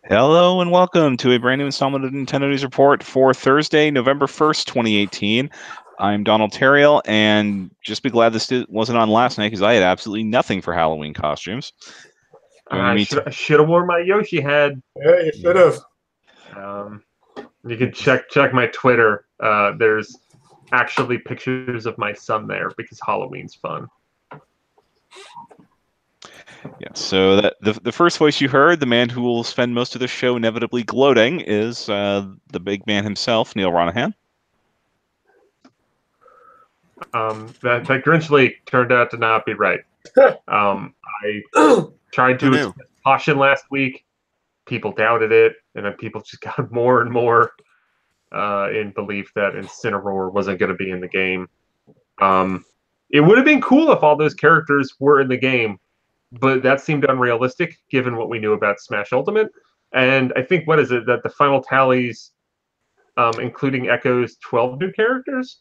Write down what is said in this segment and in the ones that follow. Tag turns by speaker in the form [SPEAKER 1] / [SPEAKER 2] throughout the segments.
[SPEAKER 1] Hello and welcome to a brand new installment of Nintendo News Report for Thursday, November 1st, 2018. I'm Donald Terriel, and just be glad this wasn't on last night because I had absolutely nothing for Halloween costumes.
[SPEAKER 2] I should have worn my Yoshi head.
[SPEAKER 3] Yeah, you should have.
[SPEAKER 2] You can check my Twitter. There's actually pictures of my son there because Halloween's fun.
[SPEAKER 1] Yeah, so the first voice you heard, the man who will spend most of the show inevitably gloating, is the big man himself, Neal Ronahan.
[SPEAKER 2] That Grinch leak turned out to not be right. I tried to express caution last week. People doubted it, and then people just got more and more in belief that Incineroar wasn't going to be in the game. It would have been cool if all those characters were in the game, but that seemed unrealistic given what we knew about Smash Ultimate. And I think, what is it, that the final tallies, including Echo's 12 new characters?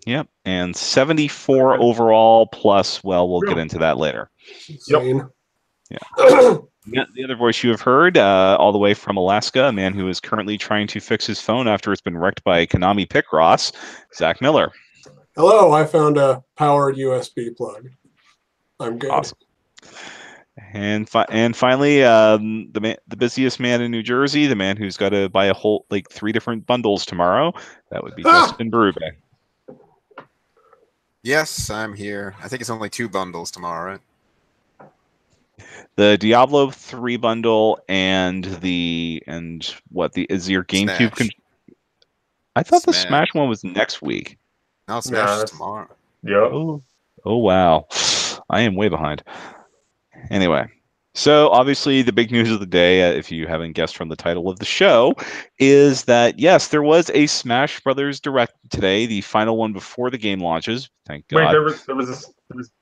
[SPEAKER 1] Yep, and 74 overall, plus, well, we'll get into that later.
[SPEAKER 3] Insane.
[SPEAKER 1] Yeah. The other voice you have heard, all the way from Alaska, a man who is currently trying to fix his phone after it's been wrecked by a Konami Picross, Zach Miller.
[SPEAKER 3] Hello, I found a powered USB plug. I'm good.
[SPEAKER 1] Awesome. And finally, the busiest man in New Jersey, the man who's got to buy a whole 3 different bundles tomorrow, that would be Justin Berube.
[SPEAKER 4] Yes, I'm here. I think it's only 2 bundles tomorrow, right?
[SPEAKER 1] The Diablo 3 bundle and is your GameCube? I thought the Smash one was next week.
[SPEAKER 4] No, Smash is tomorrow.
[SPEAKER 2] Yep.
[SPEAKER 1] Oh wow, I am way behind. Anyway, so obviously the big news of the day, if you haven't guessed from the title of the show, is that yes, there was a Smash Brothers Direct today, the final one before the game launches. Thank God.
[SPEAKER 2] Wait, there was a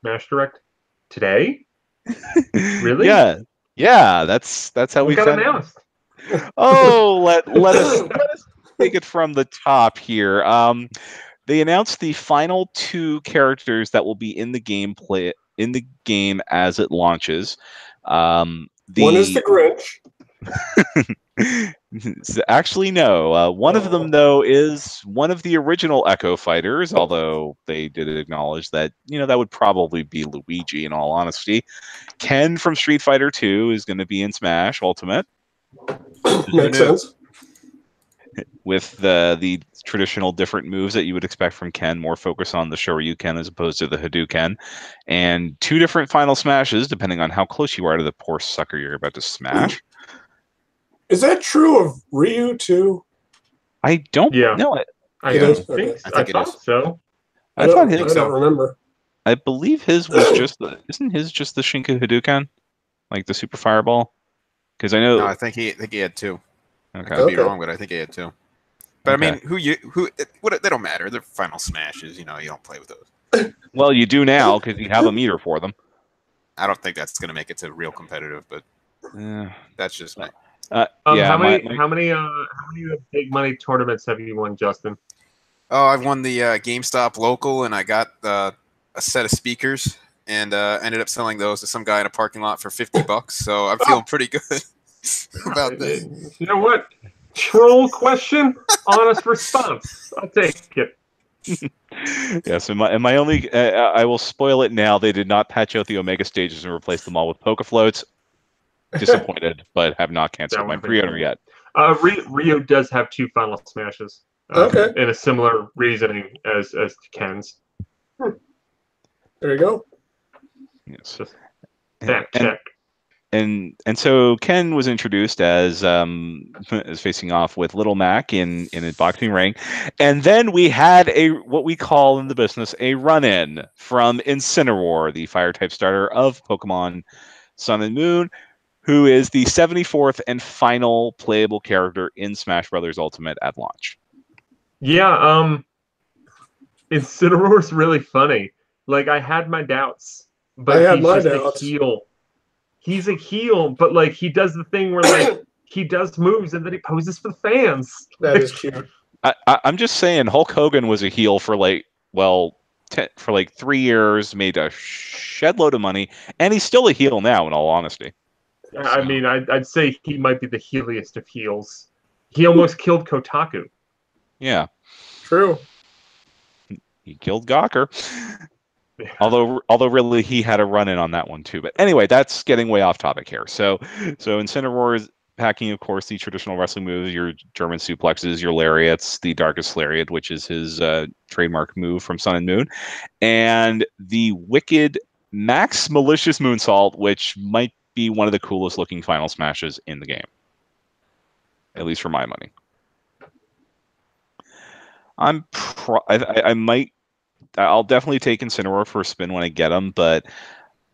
[SPEAKER 2] Smash Direct today? Really?
[SPEAKER 1] Yeah. That's how we
[SPEAKER 2] got announced.
[SPEAKER 1] Oh, let us take it from the top here. They announced the final 2 characters that will be in the game as it launches.
[SPEAKER 3] One is the Grinch.
[SPEAKER 1] Actually, no. One of them, though, is one of the original Echo fighters, although they did acknowledge that, that would probably be Luigi, in all honesty. Ken from Street Fighter 2 is going to be in Smash Ultimate.
[SPEAKER 3] Makes sense.
[SPEAKER 1] With the traditional different moves that you would expect from Ken, more focus on the Shoryuken as opposed to the Hadouken, and 2 different final smashes, depending on how close you are to the poor sucker you're about to smash.
[SPEAKER 3] Is that true of Ryu too?
[SPEAKER 1] I don't know it.
[SPEAKER 2] I thought so.
[SPEAKER 1] I
[SPEAKER 3] don't remember.
[SPEAKER 1] I believe his was isn't his just the Shinku Hadouken, like the Super Fireball? Because I know.
[SPEAKER 4] No, I think he had 2.
[SPEAKER 1] Okay.
[SPEAKER 4] I could be wrong, but I think he had 2. But I mean, they don't matter. They're final smashes. You don't play with those.
[SPEAKER 1] Well, you do now because you have a meter for them.
[SPEAKER 4] I don't think that's going to make it to real competitive, but that's just me.
[SPEAKER 2] How many big money tournaments have you won, Justin?
[SPEAKER 4] Oh, I've won the GameStop local, and I got a set of speakers, and ended up selling those to some guy in a parking lot for $50. So I'm feeling pretty good about this.
[SPEAKER 2] You know what? Troll question, honest response. I'll take it.
[SPEAKER 1] Yes, and my only, I will spoil it now. They did not patch out the Omega stages and replace them all with Poke Floats. Disappointed, but have not canceled my pre-order yet.
[SPEAKER 2] Rio does have 2 final smashes.
[SPEAKER 3] Okay.
[SPEAKER 2] In a similar reasoning as Ken's.
[SPEAKER 3] There you go.
[SPEAKER 2] Yes. Just check.
[SPEAKER 1] And so Ken was introduced as facing off with Little Mac in a boxing ring, and then we had what we call in the business a run-in from Incineroar, the fire type starter of Pokemon Sun and Moon, who is the 74th and final playable character in Smash Bros. Ultimate at launch.
[SPEAKER 2] Yeah, Incineroar's really funny. Like, I had my doubts, but he's just a heel. He's a heel, but he does the thing where he does moves and then he poses for the fans.
[SPEAKER 3] That is cute.
[SPEAKER 1] I'm just saying, Hulk Hogan was a heel for 3 years, made a shed load of money, and he's still a heel now. In all honesty,
[SPEAKER 2] I mean, I'd say he might be the heeliest of heels. He almost killed Kotaku.
[SPEAKER 1] Yeah,
[SPEAKER 3] True.
[SPEAKER 1] he killed Gawker. Although really he had a run in on that one too. But anyway, that's getting way off topic here. So Incineroar is packing, of course, the traditional wrestling moves, your German suplexes, your lariats, the Darkest Lariat, which is his trademark move from Sun and Moon, and the wicked Max Malicious Moonsault, which might be one of the coolest looking final smashes in the game. At least for my money. I'll definitely take Incineroar for a spin when I get him, but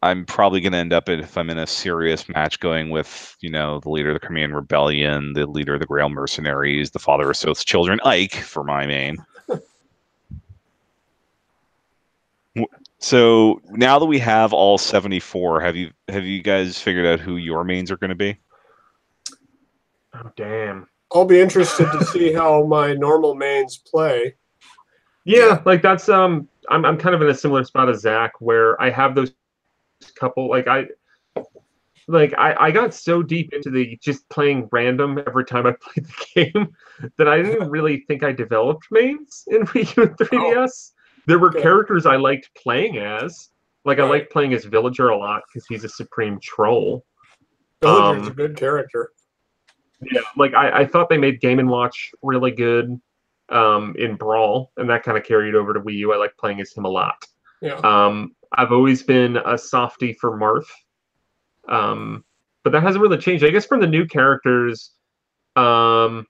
[SPEAKER 1] I'm probably going to end up, if I'm in a serious match, going with, the leader of the Crimean Rebellion, the leader of the Grail Mercenaries, the father of Soth's children, Ike, for my main. So now that we have all 74, have you guys figured out who your mains are going to be?
[SPEAKER 2] Oh, damn.
[SPEAKER 3] I'll be interested to see how my normal mains play.
[SPEAKER 2] Yeah, like that's I'm kind of in a similar spot as Zach, where I have those couple I got so deep into the just playing random every time I played the game that I didn't really think I developed mains in Wii U and 3DS. There were characters I liked playing as. Like I liked playing as Villager a lot because he's a supreme troll.
[SPEAKER 3] Villager's a good character.
[SPEAKER 2] Yeah, like I thought they made Game & Watch really good in Brawl, and that kind of carried over to Wii U. I like playing as him a lot.
[SPEAKER 3] Yeah.
[SPEAKER 2] I've always been a softie for Marth, but that hasn't really changed. I guess from the new characters, I'm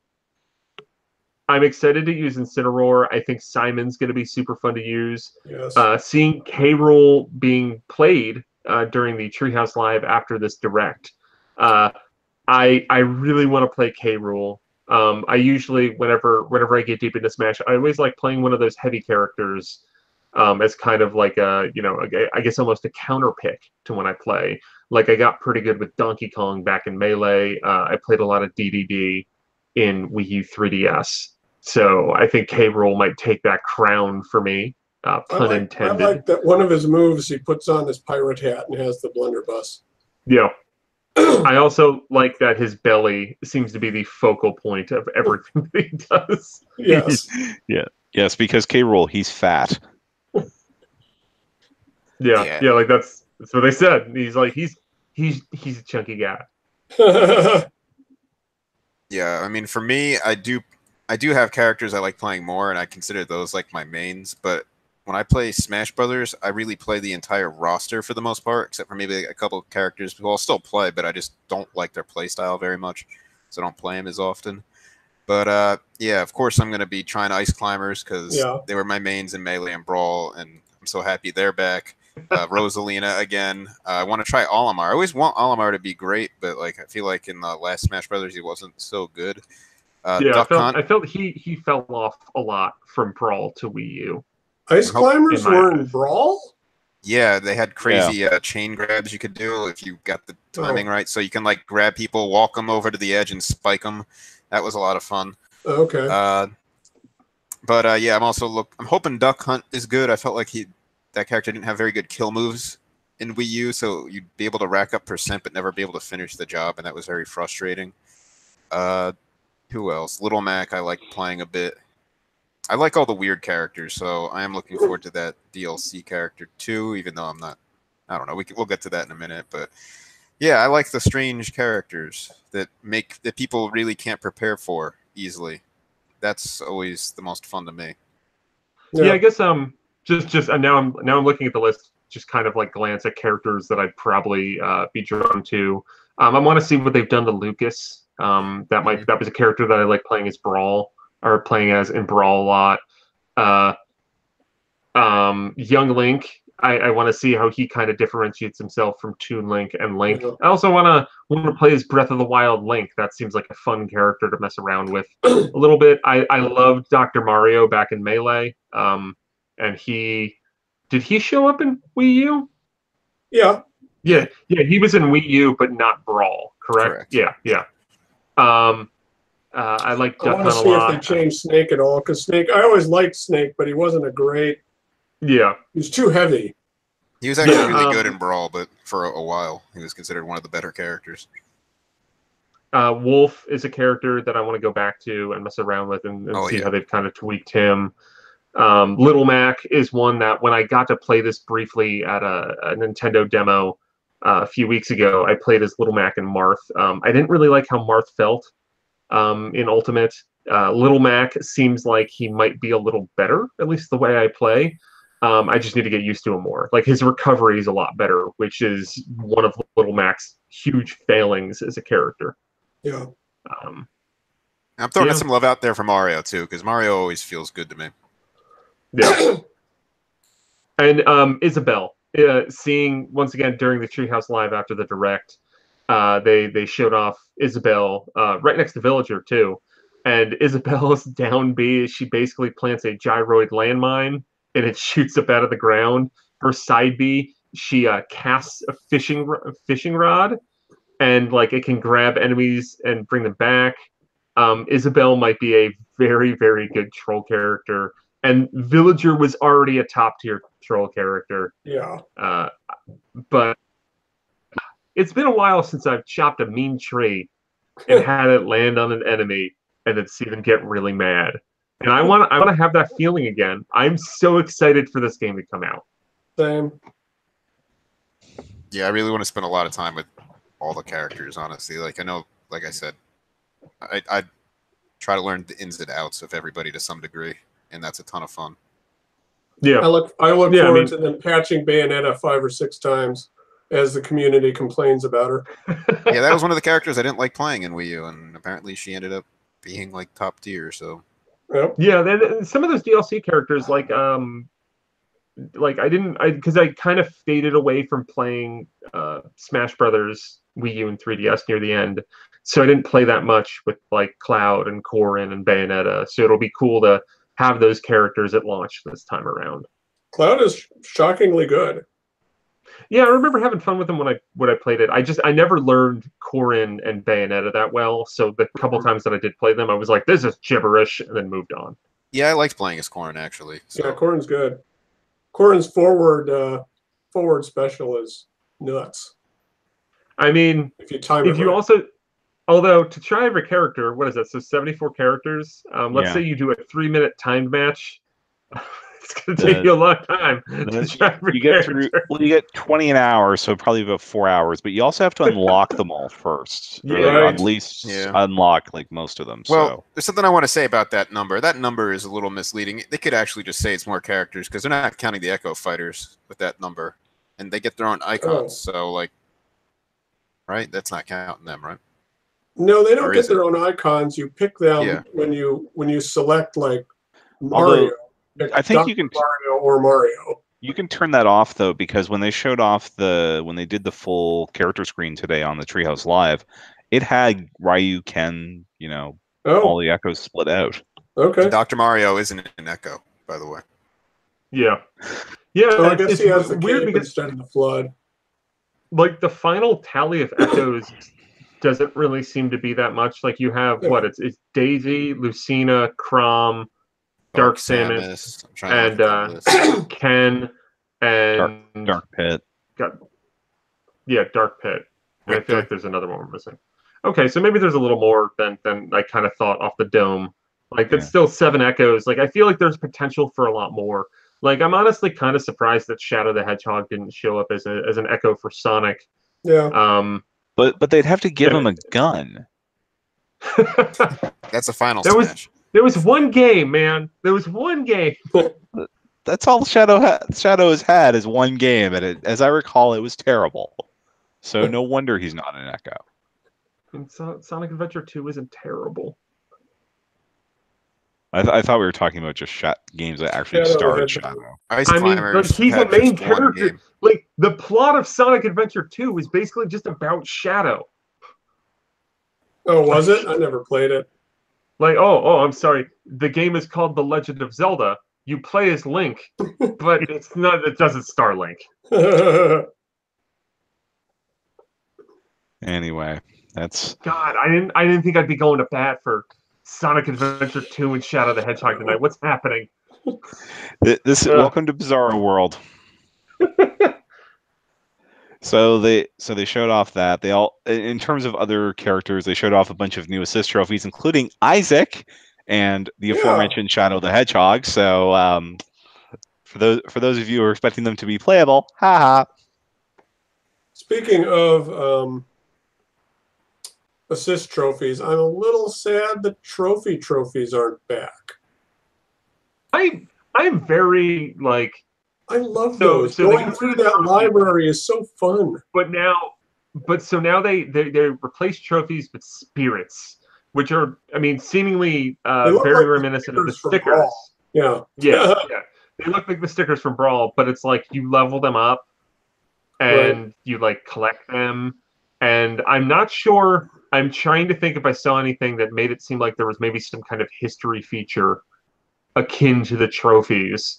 [SPEAKER 2] excited to use Incineroar. I think Simon's going to be super fun to use.
[SPEAKER 3] Yes.
[SPEAKER 2] Seeing K. Rool being played during the Treehouse Live after this Direct, I really want to play K. Rool. I usually, whenever I get deep into Smash, I always like playing one of those heavy characters as kind of like I guess almost a counter pick to when I play. Like I got pretty good with Donkey Kong back in Melee. I played a lot of DDD in Wii U 3DS. So I think K. Rool might take that crown for me. Pun intended.
[SPEAKER 3] I like that one of his moves, he puts on his pirate hat and has the blunderbuss.
[SPEAKER 2] Yeah. I also like that his belly seems to be the focal point of everything that he does.
[SPEAKER 3] Yes.
[SPEAKER 1] Yes, because K. Rool, he's fat.
[SPEAKER 2] Yeah, like that's what they said. He's like he's a chunky guy.
[SPEAKER 4] Yeah, I mean, for me, I do have characters I like playing more, and I consider those like my mains. But when I play Smash Brothers, I really play the entire roster for the most part, except for maybe a couple of characters who I'll still play, but I just don't like their play style very much, so I don't play them as often. But yeah, of course, I'm going to be trying Ice Climbers because they were my mains in Melee and Brawl, and I'm so happy they're back. Rosalina again. I want to try Olimar. I always want Olimar to be great, but like I feel like in the last Smash Brothers he wasn't so good.
[SPEAKER 2] I felt he fell off a lot from Brawl to Wii U.
[SPEAKER 3] Ice Climbers were in Brawl?
[SPEAKER 4] Yeah, they had crazy chain grabs you could do if you got the timing right. So you can like grab people, walk them over to the edge, and spike them. That was a lot of fun.
[SPEAKER 3] Okay.
[SPEAKER 4] But yeah, I'm hoping Duck Hunt is good. I felt like that character didn't have very good kill moves in Wii U, so you'd be able to rack up percent but never be able to finish the job, and that was very frustrating. Who else? Little Mac I like playing a bit. I like all the weird characters, so I am looking forward to that DLC character too, even though I don't know, we'll get to that in a minute, but yeah, I like the strange characters that people really can't prepare for easily. That's always the most fun to me.
[SPEAKER 2] Yeah, I guess just now I'm looking at the list, just kind of like glance at characters that I'd probably be drawn to. I want to see what they've done to Lucas. That was a character that I like playing as in Brawl a lot. Young Link, I want to see how he kind of differentiates himself from Toon Link and Link. I also want to play as Breath of the Wild Link. That seems like a fun character to mess around with a little bit. I loved Dr. Mario back in Melee. And did he show up in Wii U?
[SPEAKER 3] Yeah.
[SPEAKER 2] Yeah, he was in Wii U, but not Brawl, correct? Yeah. I like Duck Hunt a lot.
[SPEAKER 3] I want to see if they changed Snake at all, because Snake, I always liked Snake, but he wasn't a great...
[SPEAKER 2] Yeah.
[SPEAKER 3] He was too heavy.
[SPEAKER 4] He was actually
[SPEAKER 2] Yeah,
[SPEAKER 4] really good in Brawl, but for a while, he was considered one of the better characters.
[SPEAKER 2] Wolf is a character that I want to go back to and mess around with and see how they've kind of tweaked him. Little Mac is one that when I got to play this briefly at a Nintendo demo a few weeks ago, I played as Little Mac and Marth. I didn't really like how Marth felt in Ultimate. Little Mac seems like he might be a little better, at least the way I play. I just need to get used to him more. Like his recovery is a lot better, which is one of Little Mac's huge failings as a character.
[SPEAKER 3] Yeah.
[SPEAKER 4] I'm throwing some love out there for Mario too, because Mario always feels good to me.
[SPEAKER 2] Yeah. And Isabelle, seeing once again during the Treehouse Live after the Direct, they showed off Isabelle right next to Villager too. And Isabelle's down B, she basically plants a gyroid landmine and it shoots up out of the ground. Her side B, she casts a fishing rod, and like it can grab enemies and bring them back. Isabelle might be a very, very good troll character, and Villager was already a top tier troll character.
[SPEAKER 3] Yeah.
[SPEAKER 2] But it's been a while since I've chopped a mean tree and had it land on an enemy and then see them get really mad. And I want to have that feeling again. I'm so excited for this game to come out.
[SPEAKER 3] Same.
[SPEAKER 4] Yeah, I really want to spend a lot of time with all the characters, honestly. Like I know, like I said, I try to learn the ins and outs of everybody to some degree, and that's a ton of fun.
[SPEAKER 2] Yeah,
[SPEAKER 3] I look forward to them patching Bayonetta 5 or 6 times as the community complains about her.
[SPEAKER 4] Yeah, that was one of the characters I didn't like playing in Wii U, and apparently she ended up being like top tier. So
[SPEAKER 3] Yep.
[SPEAKER 2] yeah, some of those DLC characters, like because I kind of faded away from playing Smash Brothers Wii U and 3DS near the end, so I didn't play that much with like Cloud and Corrin and Bayonetta. So it'll be cool to have those characters at launch this time around.
[SPEAKER 3] Cloud is shockingly good.
[SPEAKER 2] Yeah, I remember having fun with them when I played it. I never learned Corrin and Bayonetta that well, so the couple times that I did play them, I was like, "This is gibberish," and then moved on.
[SPEAKER 4] yeah, I liked playing as Corrin actually. So.
[SPEAKER 3] Yeah, Corrin's good. Corrin's forward special is nuts.
[SPEAKER 2] I mean,
[SPEAKER 3] if you time it right.
[SPEAKER 2] Although to try every character, what is that? So 74 characters. Let's say you do a 3-minute timed match. It's going to take you a long time to try every character.
[SPEAKER 1] You get 20 an hour, so probably about 4 hours. But you also have to unlock them all first.
[SPEAKER 2] Yeah,
[SPEAKER 1] or at least unlock like most of them.
[SPEAKER 4] Well,
[SPEAKER 1] so.
[SPEAKER 4] There's something I want to say about that number. That number is a little misleading. They could actually just say it's more characters because they're not counting the Echo Fighters with that number, and they get their own icons. So like, right? That's not counting them, right?
[SPEAKER 3] No, they don't get their own icons. You pick them when you select like Mario.
[SPEAKER 1] I think you can
[SPEAKER 3] Mario or Mario.
[SPEAKER 1] You can turn that off though, because when they showed off when they did the full character screen today on the Treehouse Live, it had Ryu, Ken, all the Echoes split out.
[SPEAKER 3] Okay.
[SPEAKER 4] And Dr. Mario isn't an Echo, by the way.
[SPEAKER 2] Yeah. Yeah.
[SPEAKER 3] So I guess he has the
[SPEAKER 2] weird
[SPEAKER 3] cape instead of the flood.
[SPEAKER 2] Like the final tally of Echoes doesn't really seem to be that much. Like you have it's Daisy, Lucina, Chrom, Dark Samus, and Ken, and
[SPEAKER 1] Dark Pit.
[SPEAKER 2] Dark Pit. And I feel like there's another one we're missing. Okay, so maybe there's a little more than I kind of thought off the dome. Like that's still 7 Echoes. Like I feel like there's potential for a lot more. Like I'm honestly kind of surprised that Shadow the Hedgehog didn't show up as an Echo for Sonic.
[SPEAKER 3] Yeah.
[SPEAKER 1] But they'd have to give him a gun.
[SPEAKER 4] That's a final smash.
[SPEAKER 2] There was one game, man. There was one game.
[SPEAKER 1] That's all Shadow has had is one game, and as I recall, it was terrible. So no wonder he's not an Echo.
[SPEAKER 2] And Sonic Adventure 2 isn't terrible.
[SPEAKER 1] I thought we were talking about just games that actually starred Shadow.
[SPEAKER 2] But he's a main character. Like the plot of Sonic Adventure 2 is basically just about Shadow.
[SPEAKER 3] Oh, was it? I never played it.
[SPEAKER 2] Like, I'm sorry. The game is called The Legend of Zelda. You play as Link, but it's not. It doesn't star Link.
[SPEAKER 1] Anyway, that's
[SPEAKER 2] God. I didn't think I'd be going to bat for Sonic Adventure 2 and Shadow the Hedgehog tonight. What's happening?
[SPEAKER 1] Welcome to Bizarro World. So they showed off that they all, in terms of other characters, they showed off a bunch of new assist trophies, including Isaac and the aforementioned Shadow the Hedgehog. So for those of you who are expecting them to be playable, haha.
[SPEAKER 3] Speaking of assist trophies, I'm a little sad that trophies aren't back.
[SPEAKER 2] I'm very like.
[SPEAKER 3] I love those. So going through that library is so fun.
[SPEAKER 2] So now they replace trophies with spirits, which are, I mean, seemingly very reminiscent of the stickers.
[SPEAKER 3] Yeah.
[SPEAKER 2] Yeah. They look like the stickers from Brawl, but it's like you level them up and you like collect them. And I'm not sure. I'm trying to think if I saw anything that made it seem like there was maybe some kind of history feature akin to the trophies.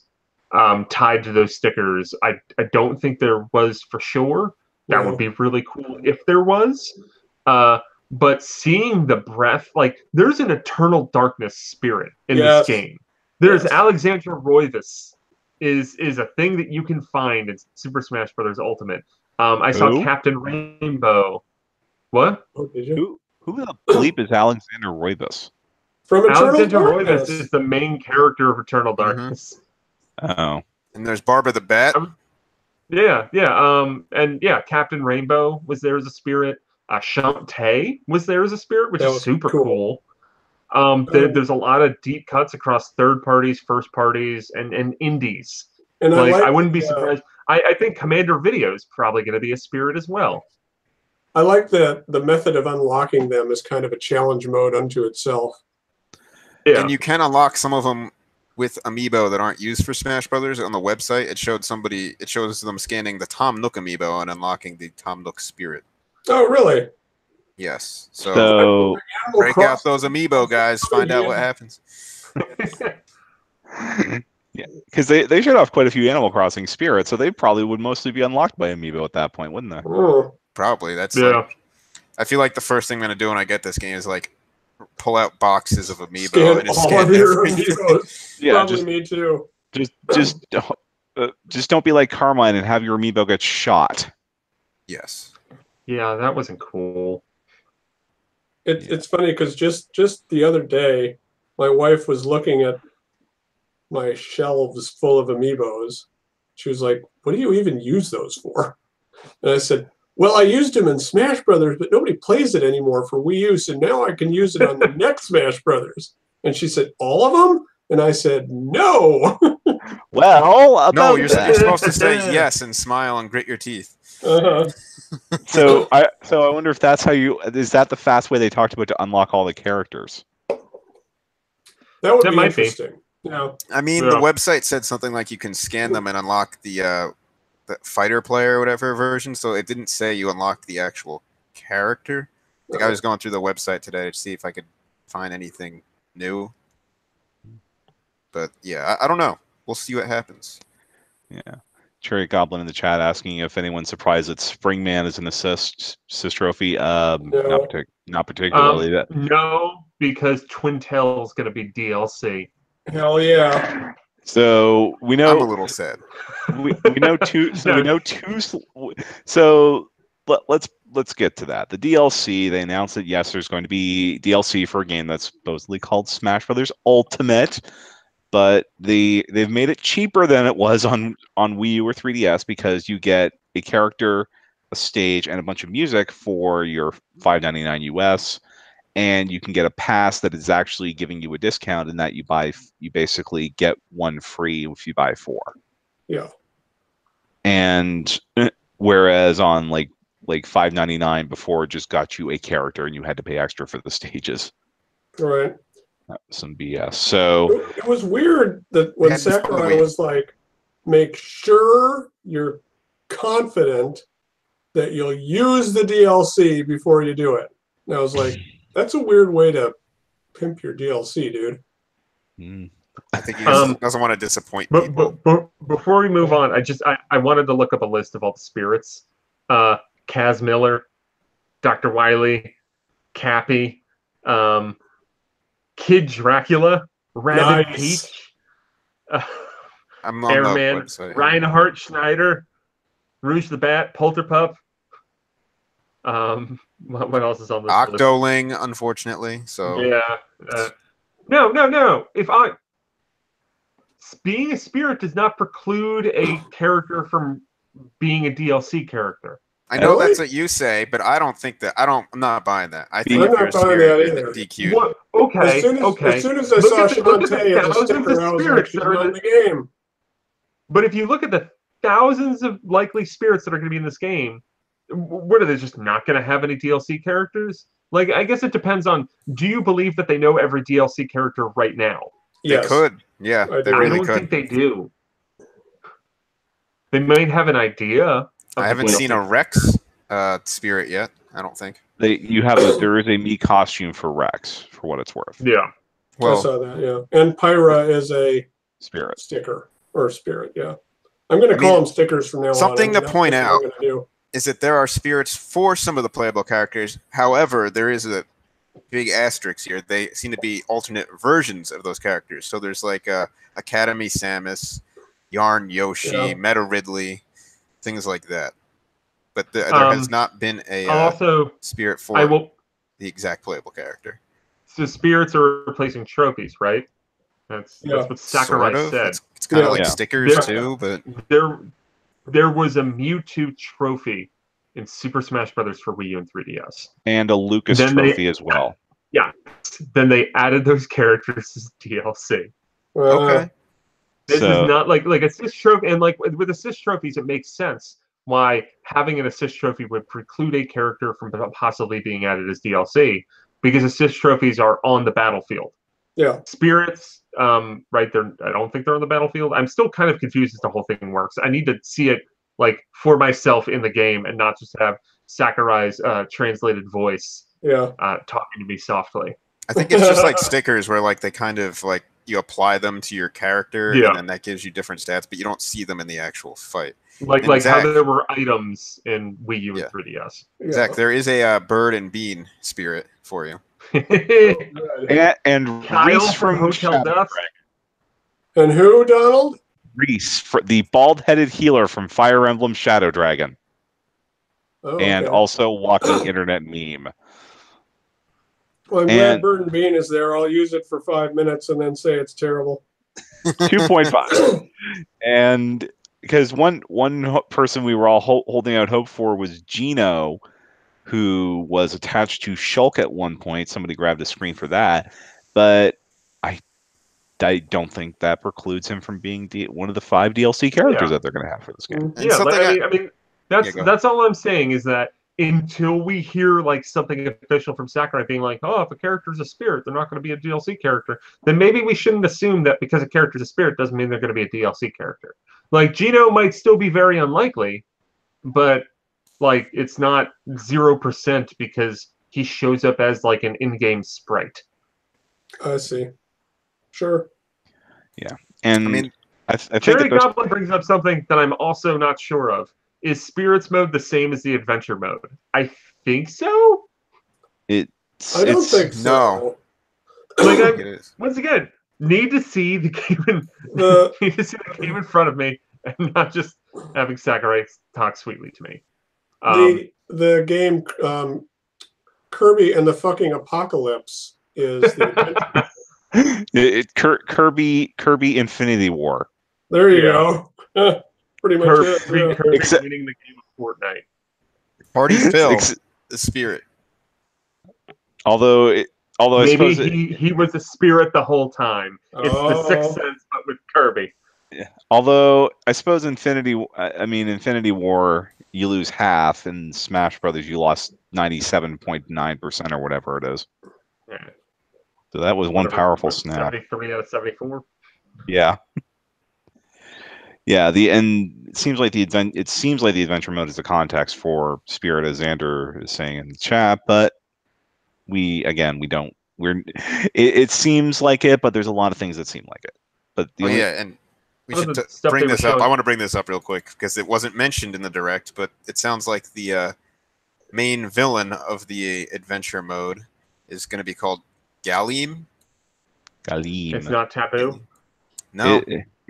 [SPEAKER 2] Tied to those stickers. I don't think there was for sure. That would be really cool if there was. But seeing the breath, like there's an eternal darkness spirit in this game. There's Alexandra Roivas is a thing that you can find in Super Smash Bros. Ultimate. I saw Captain Rainbow. What?
[SPEAKER 3] Oh, did you?
[SPEAKER 1] Who the bleep is Alexandra Roivas?
[SPEAKER 3] From
[SPEAKER 2] Alexandra Roivas is the main character of Eternal Darkness.
[SPEAKER 1] Oh.
[SPEAKER 4] And there's Barbara the Bat.
[SPEAKER 2] Yeah. And yeah, Captain Rainbow was there as a spirit. Shantae was there as a spirit, which is super cool. There's a lot of deep cuts across third parties, first parties, and indies. And I wouldn't be surprised. I think Commander Video is probably going to be a spirit as well.
[SPEAKER 3] I like that the method of unlocking them is kind of a challenge mode unto itself.
[SPEAKER 4] Yeah. And you can unlock some of them with amiibo that aren't used for Smash Brothers. On the website, it shows them scanning the Tom Nook amiibo and unlocking the Tom Nook spirit.
[SPEAKER 3] Oh, really?
[SPEAKER 4] Yes. So break out those amiibo, guys. Find out what happens.
[SPEAKER 1] Yeah, because they showed off quite a few Animal Crossing spirits, so they probably would mostly be unlocked by amiibo at that point, wouldn't they?
[SPEAKER 4] Probably. That's like, I feel like the first thing I'm going to do when I get this game is like pull out boxes of amiibo and just scan
[SPEAKER 3] amiibos. Yeah, probably me too.
[SPEAKER 1] Just don't be like Carmine and have your amiibo get shot.
[SPEAKER 4] Yes.
[SPEAKER 2] Yeah, that wasn't cool.
[SPEAKER 3] It's funny because just the other day, my wife was looking at my shelves full of amiibos. She was like, "What do you even use those for?" And I said, "Well, I used them in Smash Brothers, but nobody plays it anymore for Wii U, so now I can use it on the next Smash Brothers." And she said, "All of them?" And I said, "No."
[SPEAKER 1] Well,
[SPEAKER 4] no, you're supposed to say yes and smile and grit your teeth.
[SPEAKER 1] So I wonder if that's how is that the fast way they talked about to unlock all the characters?
[SPEAKER 3] That would be interesting. Yeah.
[SPEAKER 4] I mean, the website said something like you can scan them and unlock the fighter player or whatever version, so it didn't say you unlocked the actual character. Like I was going through the website today to see if I could find anything new. But yeah, I don't know. We'll see what happens.
[SPEAKER 1] Yeah. Cherry Goblin in the chat asking if anyone's surprised that Springman is an assist trophy.
[SPEAKER 3] No.
[SPEAKER 1] Not particularly.
[SPEAKER 2] No, because Twin Tail is going to be DLC.
[SPEAKER 3] Hell yeah.
[SPEAKER 1] So we know.
[SPEAKER 4] I'm a little sad.
[SPEAKER 1] We know two. So we know two. So let's get to that. The DLC. They announced that yes, there's going to be DLC for a game that's supposedly called Smash Brothers Ultimate, but they've made it cheaper than it was on Wii U or 3DS because you get a character, a stage, and a bunch of music for your $5.99 US. And you can get a pass that is actually giving you a discount in that you basically get one free if you buy 4.
[SPEAKER 3] Yeah.
[SPEAKER 1] And whereas on like $5.99 before, it just got you a character and you had to pay extra for the stages.
[SPEAKER 3] Right.
[SPEAKER 1] That was some BS. So
[SPEAKER 3] it was weird that when Sakurai was like, make sure you're confident that you'll use the DLC before you do it. And I was like, that's a weird way to pimp your DLC, dude.
[SPEAKER 4] I think he doesn't want to disappoint people.
[SPEAKER 2] But before we move on, I wanted to look up a list of all the spirits. Kaz Miller, Dr. Wily, Cappy, Kid Dracula, Rabbit Peach,
[SPEAKER 4] I'm on
[SPEAKER 2] Airman,
[SPEAKER 4] the website.
[SPEAKER 2] Reinhardt Schneider, Rouge the Bat, Polterpup. What else is on this list?
[SPEAKER 4] Octoling, unfortunately. So
[SPEAKER 2] Yeah. No. If being a spirit does not preclude a character from being a DLC character.
[SPEAKER 4] I know that's what you say, but I don't think that. I'm not buying that. I think if you're a spirit, you're DQ'd.
[SPEAKER 2] What? Okay.
[SPEAKER 3] As soon as I saw Shantae as a sticker, I was like, she's not in the game.
[SPEAKER 2] But if you look at the thousands of likely spirits that are going to be in this game, what are they just not going to have any DLC characters? Like, I guess it depends on, do you believe that they know every DLC character right now?
[SPEAKER 4] Yes. They could. Yeah, they really could.
[SPEAKER 2] I don't think they do. They might have an idea.
[SPEAKER 4] I haven't seen a Rex spirit yet, I don't think.
[SPEAKER 1] There is a me costume for Rex, for what it's worth.
[SPEAKER 2] Yeah.
[SPEAKER 3] Well, I saw that, yeah. And Pyra is a
[SPEAKER 1] spirit.
[SPEAKER 3] Sticker. Or spirit, yeah. I'm going to call them stickers from now on.
[SPEAKER 4] Something to point out is that there are spirits for some of the playable characters. However, there is a big asterisk here. They seem to be alternate versions of those characters. So there's like Academy Samus, Yarn Yoshi, Meta Ridley, things like that. But there has not been a spirit for the exact playable character.
[SPEAKER 2] So spirits are replacing trophies, right? That's what Sakurai said.
[SPEAKER 4] It's kind of like stickers too, but
[SPEAKER 2] there was a Mewtwo trophy in Super Smash Brothers for Wii U and 3DS,
[SPEAKER 1] and a Lucas trophy as well.
[SPEAKER 2] Yeah. Then they added those characters as DLC.
[SPEAKER 4] Okay.
[SPEAKER 2] This is not like assist trophy, and like with assist trophies, it makes sense why having an assist trophy would preclude a character from possibly being added as DLC, because assist trophies are on the battlefield.
[SPEAKER 3] Yeah.
[SPEAKER 2] Spirits, right there. I don't think they're on the battlefield. I'm still kind of confused as the whole thing works. I need to see it like for myself in the game and not just have Sakurai's translated voice talking to me softly.
[SPEAKER 4] I think it's just like stickers where like they kind of like you apply them to your character and then that gives you different stats, but you don't see them in the actual fight.
[SPEAKER 2] Like how there were items in Wii U and 3DS.
[SPEAKER 4] Exactly. There is a bird and bean spirit for you.
[SPEAKER 1] and Reese from
[SPEAKER 2] Hotel Death.
[SPEAKER 3] And who, Donald?
[SPEAKER 1] Reese, the bald-headed healer from Fire Emblem Shadow Dragon.
[SPEAKER 3] Oh,
[SPEAKER 1] and also walking internet meme.
[SPEAKER 3] Well, I'm glad Bird and Bean is there. I'll use it for 5 minutes and then say it's terrible.
[SPEAKER 1] 2.5. And because one person we were all holding out hope for was Gino, who was attached to Shulk at one point. Somebody grabbed a screen for that. But I don't think that precludes him from being one of the 5 DLC characters that they're going to have for this game.
[SPEAKER 2] I mean, that's all I'm saying is that until we hear like something official from Sakurai being like, oh, if a character's a spirit, they're not going to be a DLC character, then maybe we shouldn't assume that because a character's a spirit doesn't mean they're going to be a DLC character. Like, Gino might still be very unlikely, but like it's not 0% because he shows up as like an in-game sprite.
[SPEAKER 3] I see. Sure.
[SPEAKER 1] Yeah. And I mean, I think
[SPEAKER 2] Cherry Goblin brings up something that I'm also not sure of. Is Spirits mode the same as the Adventure mode? I think so.
[SPEAKER 3] I don't think so.
[SPEAKER 2] No. Like, once again, need to see the game in front of me and not just having Sakurai talk sweetly to me.
[SPEAKER 3] The game Kirby and the fucking Apocalypse is the
[SPEAKER 1] Kirby Infinity War.
[SPEAKER 3] There you go. Pretty much
[SPEAKER 2] Kirby winning the game of Fortnite.
[SPEAKER 4] Party Phil, the spirit.
[SPEAKER 1] Although I
[SPEAKER 2] maybe
[SPEAKER 1] suppose
[SPEAKER 2] he was a spirit the whole time. It's the Sixth Sense, but with Kirby.
[SPEAKER 1] Yeah. Although I suppose Infinity War, you lose half, and Smash Brothers you lost 97.9% or whatever it is.
[SPEAKER 2] Yeah.
[SPEAKER 1] So that was one powerful snap.
[SPEAKER 2] 73 out of 74.
[SPEAKER 1] Yeah. Yeah, it seems like the adventure mode is the context for Spirit, as Xander is saying in the chat, but it seems like it, but there's a lot of things that seem like it. But
[SPEAKER 4] and we should bring this up. I want to bring this up real quick because it wasn't mentioned in the direct, but it sounds like the main villain of the adventure mode is going to be called Galim.
[SPEAKER 2] It's not Taboo.
[SPEAKER 4] No.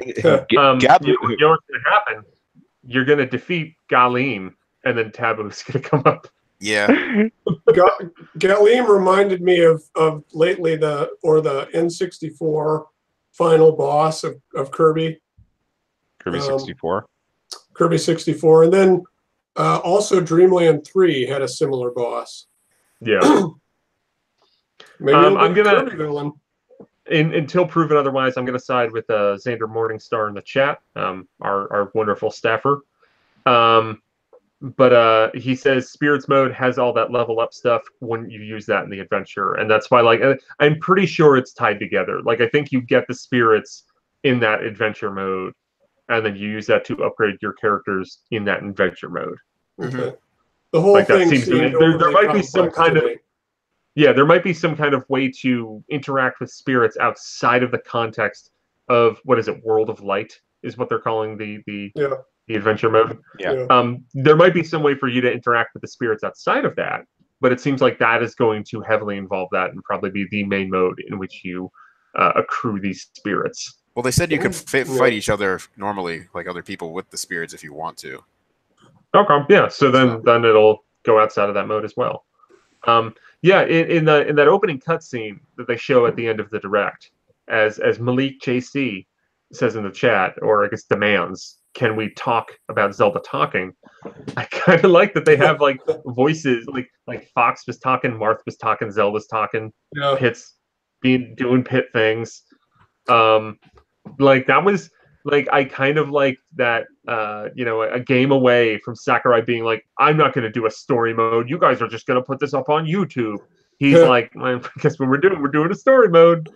[SPEAKER 2] You know what's going to happen you're gonna defeat Galim, and then Taboo's gonna come up.
[SPEAKER 4] Yeah.
[SPEAKER 3] Galim reminded me of lately the N64 final boss of Kirby.
[SPEAKER 1] Kirby 64.
[SPEAKER 3] Kirby 64, and then also Dreamland 3 had a similar boss.
[SPEAKER 2] Yeah.
[SPEAKER 3] Maybe I'm gonna Kirby villain.
[SPEAKER 2] Until proven otherwise, I'm gonna side with Xander Morningstar in the chat, our wonderful staffer. But he says spirits mode has all that level up stuff when you use that in the adventure, and that's why, like, I'm pretty sure it's tied together. Like, I think you get the spirits in that adventure mode, and then you use that to upgrade your characters in that adventure mode.
[SPEAKER 3] Okay. The whole
[SPEAKER 2] like,
[SPEAKER 3] thing
[SPEAKER 2] seems
[SPEAKER 3] seemed
[SPEAKER 2] there might be some kind of
[SPEAKER 3] me.
[SPEAKER 2] Yeah, there might be some kind of way to interact with spirits outside of the context of, what is it, World of Light is what they're calling the adventure mode.
[SPEAKER 1] Yeah.
[SPEAKER 2] There might be some way for you to interact with the spirits outside of that, but it seems like that is going to heavily involve that and probably be the main mode in which you accrue these spirits.
[SPEAKER 4] Well, they said you could fight each other normally, like other people, with the spirits if you want to.
[SPEAKER 2] Okay, yeah. So then it'll go outside of that mode as well. Yeah, in that opening cutscene that they show at the end of the direct, as Malik JC says in the chat, or I guess demands, can we talk about Zelda talking? I kind of like that they have like voices, like Fox was talking, Marth was talking, Zelda's talking, Pit's doing Pit things. Like that was like, I kind of like that, a game away from Sakurai being like, I'm not going to do a story mode. You guys are just going to put this up on YouTube. He's like, I guess what we're doing a story mode.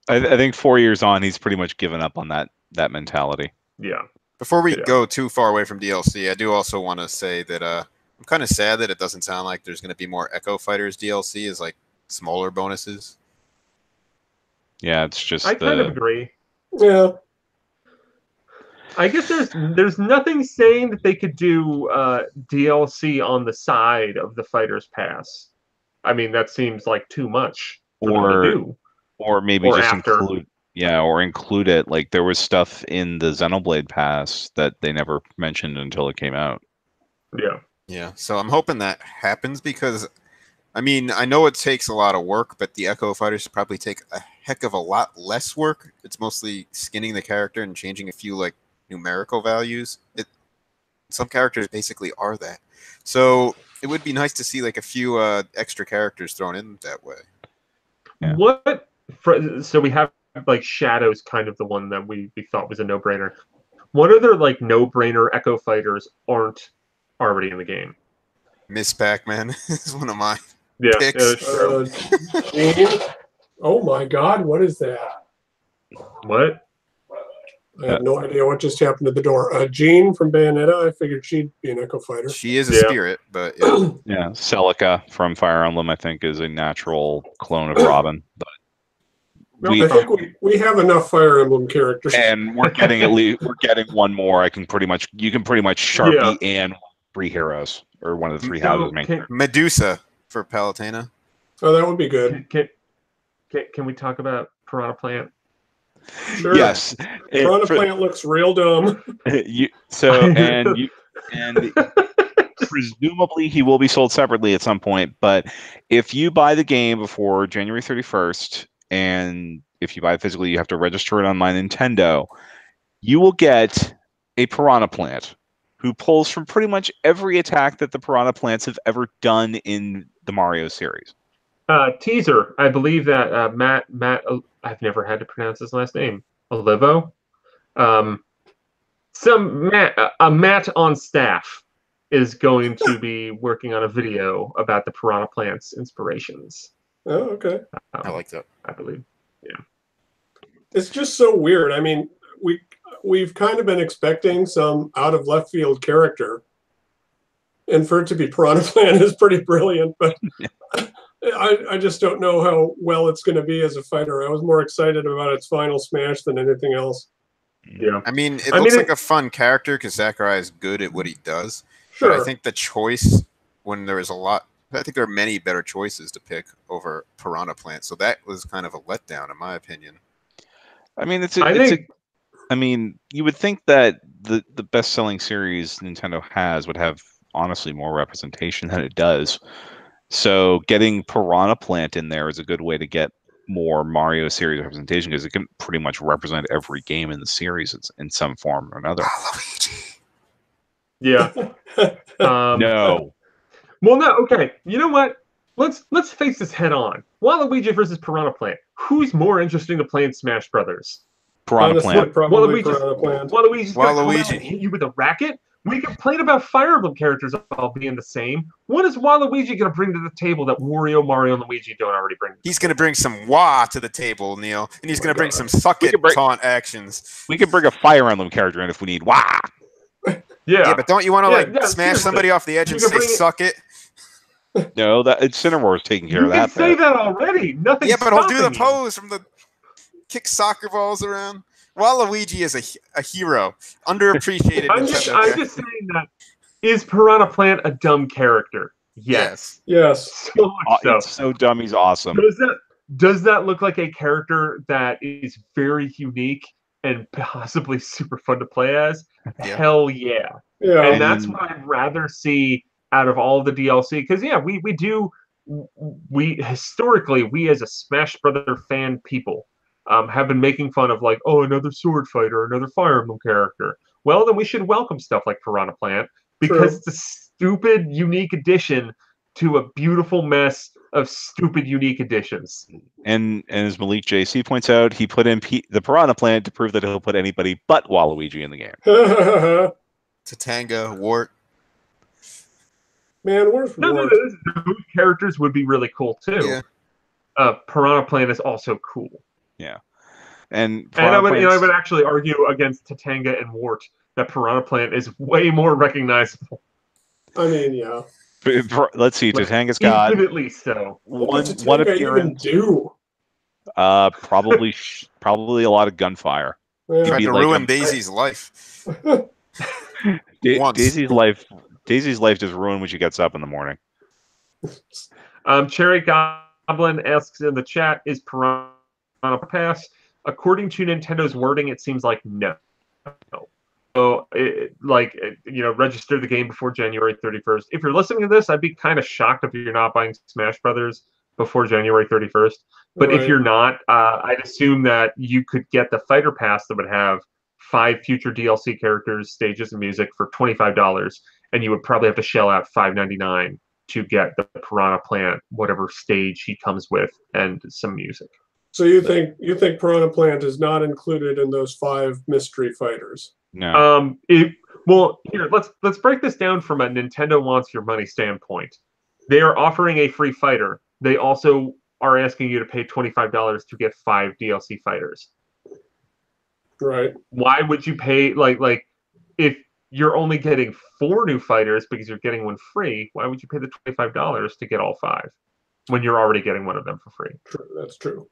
[SPEAKER 1] I think 4 years on, he's pretty much given up on that mentality.
[SPEAKER 2] Yeah.
[SPEAKER 4] Before we go too far away from DLC, I do also want to say that I'm kind of sad that it doesn't sound like there's going to be more Echo Fighters DLC as like smaller bonuses.
[SPEAKER 1] Yeah, it's just.
[SPEAKER 2] I kind of agree.
[SPEAKER 3] Yeah.
[SPEAKER 2] I guess there's nothing saying that they could do DLC on the side of the Fighters Pass. I mean, that seems like too much for them to do.
[SPEAKER 1] Or maybe just include it. Like, there was stuff in the Xenoblade Pass that they never mentioned until it came out.
[SPEAKER 2] Yeah.
[SPEAKER 4] Yeah. So I'm hoping that happens because, I mean, I know it takes a lot of work, but the Echo Fighters probably take a heck of a lot less work. It's mostly skinning the character and changing a few like numerical values. Some characters basically are that. So it would be nice to see like a few extra characters thrown in that way.
[SPEAKER 2] Yeah. So we have like Shadow's kind of the one that we thought was a no-brainer. What other like no-brainer Echo Fighters aren't already in the game?
[SPEAKER 4] Miss Pac-Man is one of my
[SPEAKER 2] picks.
[SPEAKER 3] Gene? Oh my God, what is that?
[SPEAKER 2] What?
[SPEAKER 3] I have no idea what just happened to the door. Jean from Bayonetta, I figured she'd be an Echo Fighter.
[SPEAKER 4] She is a spirit, but yeah.
[SPEAKER 1] Yeah, Celica from Fire Emblem, I think, is a natural clone of Robin. But
[SPEAKER 3] I think we have enough Fire Emblem characters,
[SPEAKER 1] and we're getting one more. You can pretty much Sharpie and 3 heroes, or one of the 3 houses.
[SPEAKER 4] Medusa for Palutena.
[SPEAKER 3] Oh, that would be good.
[SPEAKER 2] Can we talk about Piranha Plant?
[SPEAKER 3] Sure.
[SPEAKER 1] Yes.
[SPEAKER 3] Piranha Plant looks real dumb.
[SPEAKER 1] Presumably he will be sold separately at some point, but if you buy the game before January 31st, and if you buy it physically, you have to register it on My Nintendo, you will get a Piranha Plant who pulls from pretty much every attack that the Piranha Plants have ever done in the Mario series.
[SPEAKER 2] Teaser, I believe that Matt, I've never had to pronounce his last name, Olivo. Matt on staff is going to be working on a video about the Piranha Plants inspirations.
[SPEAKER 3] Oh, okay.
[SPEAKER 4] I like that.
[SPEAKER 2] I believe. Yeah.
[SPEAKER 3] It's just so weird. I mean, we've kind of been expecting some out of left field character, and for it to be Piranha Plant is pretty brilliant, but I just don't know how well it's going to be as a fighter. I was more excited about its final smash than anything else.
[SPEAKER 2] Yeah.
[SPEAKER 4] I mean, it looks like a fun character because Sakurai is good at what he does.
[SPEAKER 3] Sure.
[SPEAKER 4] But I think the choice, when there is I think there are many better choices to pick over Piranha Plant. So that was kind of a letdown, in my opinion.
[SPEAKER 1] I mean, I mean, you would think that the best-selling series Nintendo has would have honestly more representation than it does. So getting Piranha Plant in there is a good way to get more Mario series representation because it can pretty much represent every game in the series in some form or another.
[SPEAKER 2] Yeah.
[SPEAKER 1] No.
[SPEAKER 2] Well, no. Okay. You know what? Let's face this head on. Waluigi versus Piranha Plant. Who's more interesting to play in Smash Brothers?
[SPEAKER 1] Piranha
[SPEAKER 3] Honestly,
[SPEAKER 1] Plant.
[SPEAKER 3] probably Piranha Plant.
[SPEAKER 2] Waluigi's gonna come out and hit you with a racket. We complain about Fire Emblem characters all being the same. What is Waluigi going to bring to the table that Wario, Mario, and Luigi don't already bring?
[SPEAKER 4] He's going to bring some wah to the table, Neal, and he's going to bring some suck it taunt actions.
[SPEAKER 1] We can bring a Fire Emblem character in if we need wah.
[SPEAKER 4] Yeah, but don't you want to smash somebody off the edge and say suck it?
[SPEAKER 1] No, that it's Cineroar's taking care of that.
[SPEAKER 2] You can say that already. Nothing.
[SPEAKER 4] Yeah, but he'll do the pose from the kick soccer balls around. Waluigi is a hero, underappreciated.
[SPEAKER 2] I'm just saying that. Is Piranha Plant a dumb character? Yes. So much so.
[SPEAKER 1] It's so dumb. He's awesome.
[SPEAKER 2] Does that look like a character that is very unique and possibly super fun to play as? Yeah. Hell yeah. And that's what I'd rather see out of all the DLC. Because we historically as a Smash Brother fan people have been making fun of like, oh, another sword fighter, another Fire Emblem character. Well, then we should welcome stuff like Piranha Plant because it's a stupid, unique addition to a beautiful mess of stupid, unique additions.
[SPEAKER 1] And as Malik JC points out, he put in the Piranha Plant to prove that he'll put anybody but Waluigi in the game.
[SPEAKER 4] Tatanga, Wart.
[SPEAKER 3] Man, where's Wart?
[SPEAKER 2] Those characters would be really cool too. Yeah. Piranha Plant is also cool.
[SPEAKER 1] Yeah, and
[SPEAKER 2] I would actually argue against Tatanga and Wart that Piranha Plant is way more recognizable.
[SPEAKER 3] I mean, yeah.
[SPEAKER 1] Let's see, Tatanga's got
[SPEAKER 2] infinitely so.
[SPEAKER 3] What did Tatanga even do?
[SPEAKER 1] Probably a lot of gunfire.
[SPEAKER 4] Yeah. Tried to ruin Daisy's life.
[SPEAKER 1] Daisy's life just ruined when she gets up in the morning.
[SPEAKER 2] Cherry Goblin asks in the chat, is Piranha Pass? According to Nintendo's wording, it seems like no. So, register the game before January 31st. If you're listening to this, I'd be kind of shocked if you're not buying Smash Brothers before January 31st. But if you're not, I'd assume that you could get the Fighter Pass that would have 5 future DLC characters, stages, and music for $25, and you would probably have to shell out $5.99 to get the Piranha Plant, whatever stage he comes with, and some music.
[SPEAKER 3] So you think Piranha Plant is not included in those 5 mystery fighters?
[SPEAKER 1] No.
[SPEAKER 2] Here, let's break this down from a Nintendo wants your money standpoint. They are offering a free fighter. They also are asking you to pay $25 to get 5 DLC fighters.
[SPEAKER 3] Right.
[SPEAKER 2] Why would you pay like if you're only getting 4 new fighters because you're getting one free? Why would you pay the $25 to get all 5 when you're already getting one of them for free?
[SPEAKER 3] True, that's true.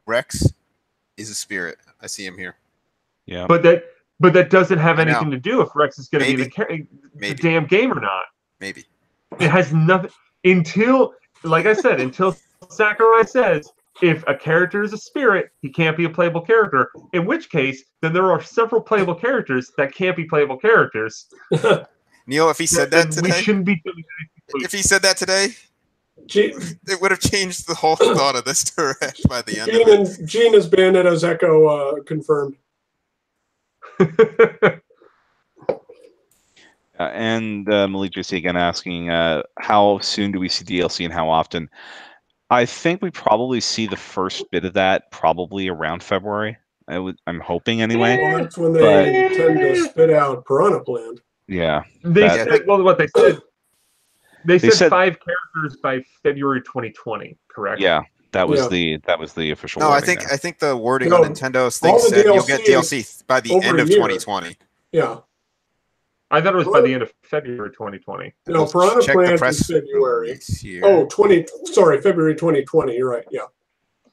[SPEAKER 4] Rex is a spirit. I see him here.
[SPEAKER 1] Yeah.
[SPEAKER 2] But that doesn't have anything to do if Rex is going to be the damn game or not.
[SPEAKER 4] Maybe.
[SPEAKER 2] It has nothing until Sakurai says if a character is a spirit, he can't be a playable character. In which case, then there are several playable characters that can't be playable characters.
[SPEAKER 4] Neal, if he said that today,
[SPEAKER 2] we shouldn't be doing
[SPEAKER 4] if he said that today, it would have changed the whole thought of this direct by the end of it.
[SPEAKER 3] Gene is Bayonetta's Echo confirmed.
[SPEAKER 1] And Malik JC again asking, how soon do we see DLC and how often? I think we probably see the first bit of that probably around February. I'm hoping anyway.
[SPEAKER 3] Well, that's when they tend to spit out Piranha Plant.
[SPEAKER 1] Yeah.
[SPEAKER 2] What they said. They said 5 characters by February 2020. Correct.
[SPEAKER 1] Yeah, that was the official.
[SPEAKER 4] No, I think the wording on Nintendo's thing said you'll get DLC by the end of 2020.
[SPEAKER 3] Yeah.
[SPEAKER 2] I thought it was by the end of February 2020.
[SPEAKER 3] No, Piranha Plant is February. February 2020. You're right. Yeah.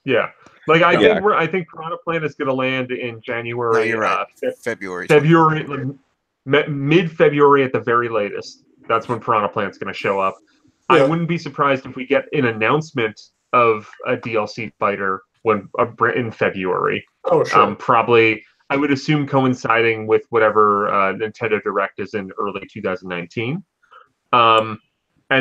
[SPEAKER 2] Yeah. I think Piranha Plant is going to land in January.
[SPEAKER 4] No, you're right. February,
[SPEAKER 2] mid-February at the very latest. That's when Piranha Plant's going to show up. Yeah. I wouldn't be surprised if we get an announcement of a DLC fighter in February.
[SPEAKER 3] Oh, sure.
[SPEAKER 2] Probably, I would assume coinciding with whatever Nintendo Direct is in early 2019. And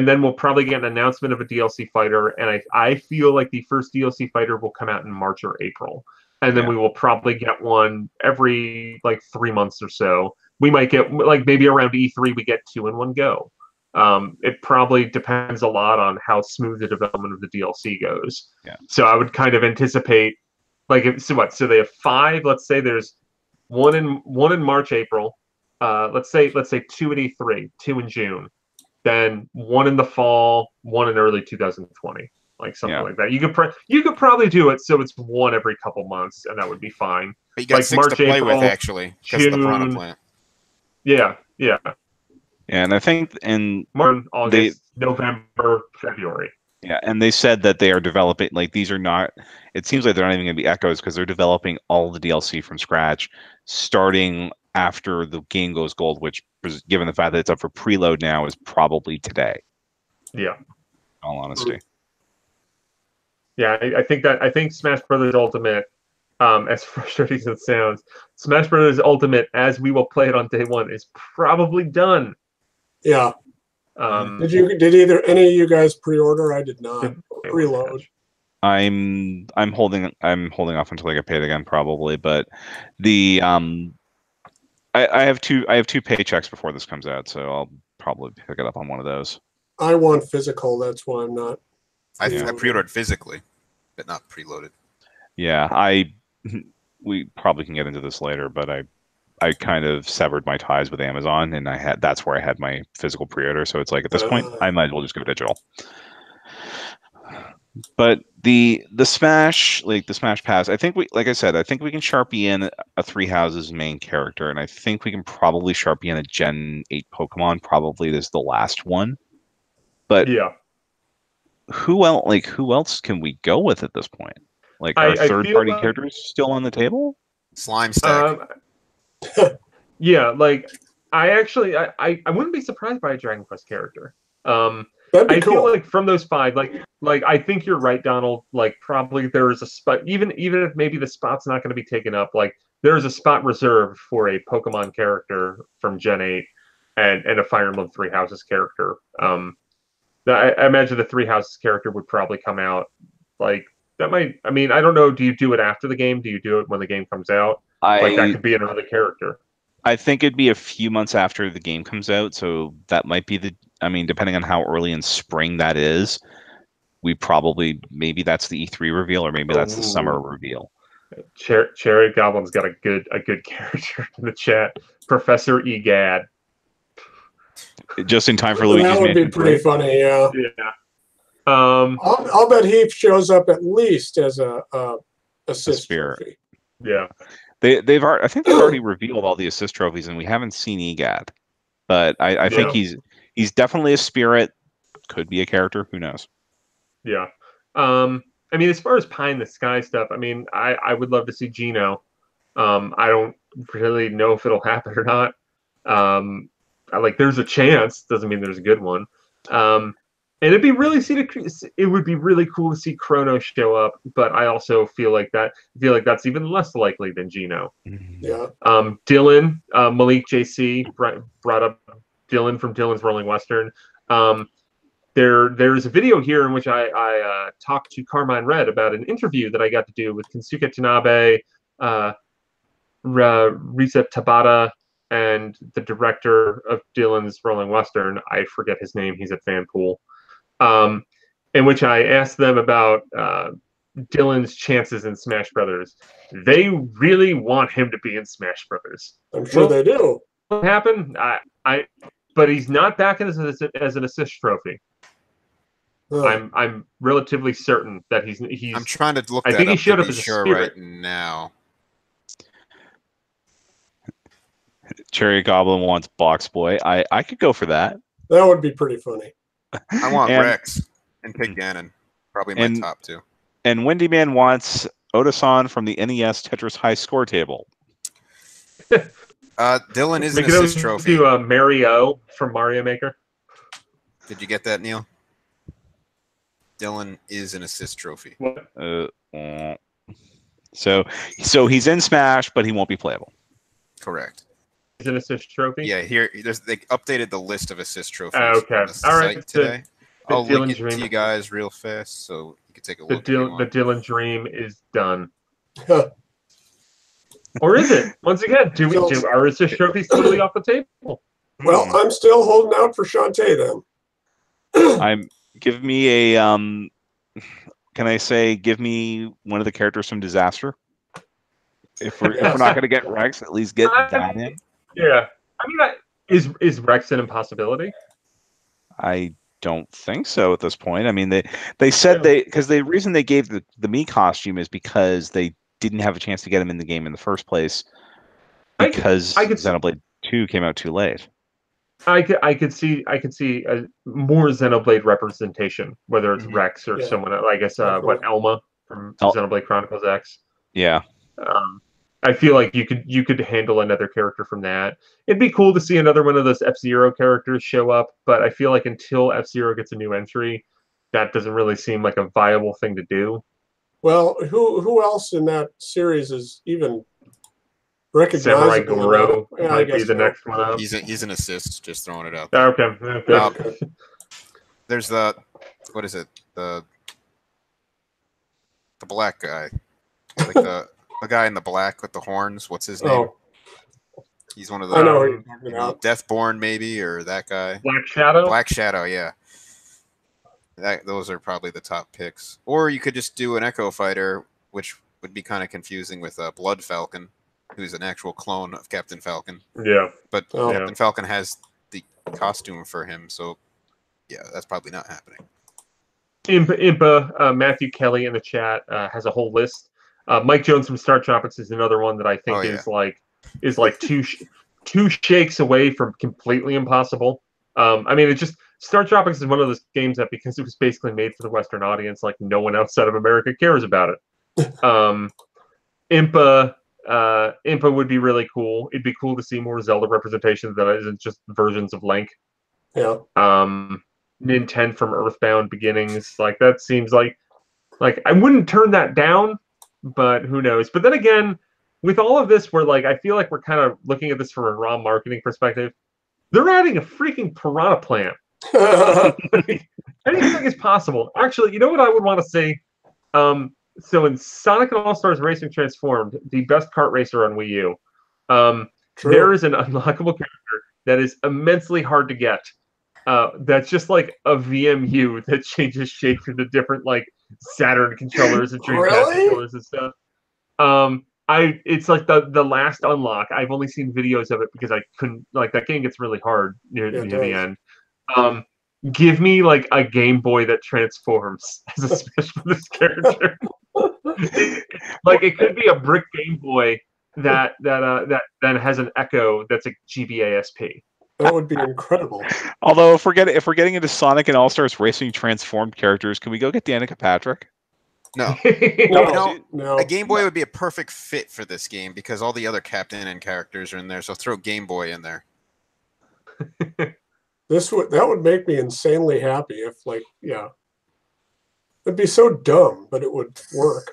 [SPEAKER 2] then we'll probably get an announcement of a DLC fighter, and I feel like the first DLC fighter will come out in March or April. And then we will probably get one every like 3 months or so. We might get like maybe around E3 we get 2 in one go. It probably depends a lot on how smooth the development of the DLC goes.
[SPEAKER 1] Yeah.
[SPEAKER 2] So I would kind of anticipate so they have 5. Let's say there's one in March, April. Let's say 2 at E3, 2 in June, then 1 in the fall, 1 in early 2020, like something like that. You could probably do it so it's 1 every couple months, and that would be fine.
[SPEAKER 4] But you got
[SPEAKER 2] like
[SPEAKER 4] 6
[SPEAKER 2] March,
[SPEAKER 4] to play
[SPEAKER 2] April,
[SPEAKER 4] with actually because of the Piranha
[SPEAKER 2] June.
[SPEAKER 4] plant.
[SPEAKER 2] Yeah.
[SPEAKER 1] And I think
[SPEAKER 2] March, August, November, February.
[SPEAKER 1] Yeah, and they said that they are developing, like, these are not, it seems like they're not even going to be echoes because they're developing all the DLC from scratch starting after the game goes gold, which, given the fact that it's up for preload now, is probably today.
[SPEAKER 2] Yeah.
[SPEAKER 1] In all honesty.
[SPEAKER 2] Yeah, I think Smash Brothers Ultimate, as frustrating as it sounds, Smash Brothers Ultimate, as we will play it on day 1, is probably done.
[SPEAKER 3] Yeah. Did either any of you guys pre-order? I did not. Preload.
[SPEAKER 1] I'm holding off until I get paid again, probably. But the I have two paychecks before this comes out, so I'll probably pick it up on one of those.
[SPEAKER 3] I want physical. That's why I'm not.
[SPEAKER 4] I pre-ordered physically, but not preloaded.
[SPEAKER 1] Yeah, we probably can get into this later, but I kind of severed my ties with Amazon, and that's where I had my physical pre-order. So it's like at this point, I might as well just go digital. But the Smash, like the Smash Pass, I think like I said, I think we can Sharpie in a Three Houses main character, and I think we can probably Sharpie in a Gen 8 Pokemon. Probably this is the last one. But
[SPEAKER 2] yeah,
[SPEAKER 1] who else can we go with at this point? Like, are third-party characters still on the table?
[SPEAKER 4] Slime Stack.
[SPEAKER 2] Yeah, like I wouldn't be surprised by a Dragon Quest character.
[SPEAKER 3] That'd be cool.
[SPEAKER 2] Feel like from those 5, like I think you're right, Donald. Like probably there is a spot, even if maybe the spot's not going to be taken up. Like there is a spot reserved for a Pokemon character from Gen 8 and a Fire Emblem Three Houses character. I imagine the Three Houses character would probably come out like that. I mean, I don't know. Do you do it after the game? Do you do it when the game comes out? Like that could be another character.
[SPEAKER 1] I think it'd be a few months after the game comes out, so that might be depending on how early in spring that is, maybe that's the E3 reveal, or maybe that's the summer reveal.
[SPEAKER 2] Cherry Goblin's got a good character in the chat, Professor Egad.
[SPEAKER 1] Just in time for Luigi's
[SPEAKER 3] That would be
[SPEAKER 1] Mansion
[SPEAKER 3] pretty
[SPEAKER 1] 3.
[SPEAKER 3] funny, yeah.
[SPEAKER 2] Yeah.
[SPEAKER 3] I'll bet he shows up at least as a assist trophy.
[SPEAKER 2] Yeah.
[SPEAKER 1] I think they've already revealed all the assist trophies, and we haven't seen Egad. But I think he's definitely a spirit. Could be a character. Who knows? Yeah.
[SPEAKER 2] I mean, as far as pie in the sky stuff, I mean, I would love to see Geno. I don't really know if it'll happen or not. There's a chance. Doesn't mean there's a good one. And it would be really cool to see Chrono show up, but I also feel like that's even less likely than Geno.
[SPEAKER 3] Yeah.
[SPEAKER 2] Dylan, Malik JC brought up Dylan from Dylan's Rolling Western. There's a video here in which I talked to Carmine Red about an interview that I got to do with Kensuke Tanabe, Risa Tabata, and the director of Dylan's Rolling Western. I forget his name. He's at Fanpool. In which I asked them about Dylan's chances in Smash Brothers. They really want him to be in Smash Brothers.
[SPEAKER 3] I'm sure they do.
[SPEAKER 2] What happened? But he's not back as an assist trophy. I'm relatively certain that he's.
[SPEAKER 4] I'm trying to look.
[SPEAKER 2] I think he showed up as a
[SPEAKER 4] spirit right now.
[SPEAKER 1] Cherry Goblin wants Box Boy. I could go for that.
[SPEAKER 3] That would be pretty funny.
[SPEAKER 4] I want Rex and Pig Ganon. Probably my top 2.
[SPEAKER 1] And Wendy Man wants Odasan from the NES Tetris High Score Table.
[SPEAKER 4] Dylan is an assist trophy.
[SPEAKER 2] Do Mario from Mario Maker.
[SPEAKER 4] Did you get that, Neal? Dylan is an assist trophy.
[SPEAKER 1] So he's in Smash, but he won't be playable.
[SPEAKER 4] Correct.
[SPEAKER 2] Is an assist trophy?
[SPEAKER 4] Yeah, they updated the list of assist trophies
[SPEAKER 2] Okay.
[SPEAKER 4] on the
[SPEAKER 2] All right.
[SPEAKER 4] site today. I'll
[SPEAKER 2] Dylan
[SPEAKER 4] link it
[SPEAKER 2] Dream.
[SPEAKER 4] to you guys real fast so you can take a
[SPEAKER 2] The
[SPEAKER 4] look if you want.
[SPEAKER 2] Dylan Dream is done. Or is it? Once again, do our assist trophies totally off the table?
[SPEAKER 3] Well, I'm still holding out for Shantae then.
[SPEAKER 1] Give me a can I say give me one of the characters from Disaster? If we're not going to get Rex, at least get that in.
[SPEAKER 2] Yeah, I mean, is Rex an impossibility?
[SPEAKER 1] I don't think so at this point. I mean, they said because the reason they gave the Mii costume is because they didn't have a chance to get him in the game in the first place because Xenoblade 2 came out too late.
[SPEAKER 2] I could see a more Xenoblade representation, whether it's Rex or someone. I guess Elma from Xenoblade Chronicles X.
[SPEAKER 1] Yeah.
[SPEAKER 2] I feel like you could handle another character from that. It'd be cool to see another one of those F-Zero characters show up, but I feel like until F-Zero gets a new entry, that doesn't really seem like a viable thing to do.
[SPEAKER 3] Well, who else in that series is even recognizable?
[SPEAKER 2] Samurai Goro might be the next one up.
[SPEAKER 4] He's an assist, just throwing it out there.
[SPEAKER 2] Okay.
[SPEAKER 4] There's what is it? The black guy, like the guy in the black with the horns. What's his name?
[SPEAKER 3] Oh.
[SPEAKER 4] He's one of the.
[SPEAKER 3] I know who you're talking about.
[SPEAKER 4] Deathborn, maybe, or that guy.
[SPEAKER 2] Black Shadow.
[SPEAKER 4] Black Shadow, yeah. Those are probably the top picks. Or you could just do an Echo Fighter, which would be kind of confusing with Blood Falcon, who's an actual clone of Captain Falcon.
[SPEAKER 2] Yeah.
[SPEAKER 4] But Captain Falcon has the costume for him, so yeah, that's probably not happening.
[SPEAKER 2] Impa, Matthew Kelly in the chat has a whole list. Mike Jones from Star Tropics is another one that I think is like two shakes away from completely impossible. I mean, it's just Star Tropics is one of those games that because it was basically made for the Western audience, like no one outside of America cares about it. Impa would be really cool. It'd be cool to see more Zelda representation that isn't just versions of Link.
[SPEAKER 3] Yeah.
[SPEAKER 2] Nintendo from Earthbound Beginnings, like that seems like I wouldn't turn that down, but who knows? But then again, with all of this, I feel like we're kind of looking at this from a raw marketing perspective. They're adding a freaking Piranha plant. Anything is possible. Actually, you know what I would want to say? So in Sonic and All-Stars Racing Transformed, the best kart racer on Wii U, there is an unlockable character that is immensely hard to get. That's just like a VMU that changes shape into different Saturn controllers and Dreamcast controllers and stuff. It's like the last unlock. I've only seen videos of it because I couldn't that game gets really hard near the end. Give me a Game Boy that transforms as a special for this character. It could be a brick Game Boy that then has an Echo that's a GBASP.
[SPEAKER 3] That would be incredible.
[SPEAKER 1] Although if we're getting into Sonic and All-Stars Racing transformed characters, can we go get Danica Patrick?
[SPEAKER 4] No.
[SPEAKER 3] No.
[SPEAKER 4] A Game Boy would be a perfect fit for this game because all the other Captain and characters are in there, so throw Game Boy in there.
[SPEAKER 3] That would make me insanely happy if it'd be so dumb, but it would work.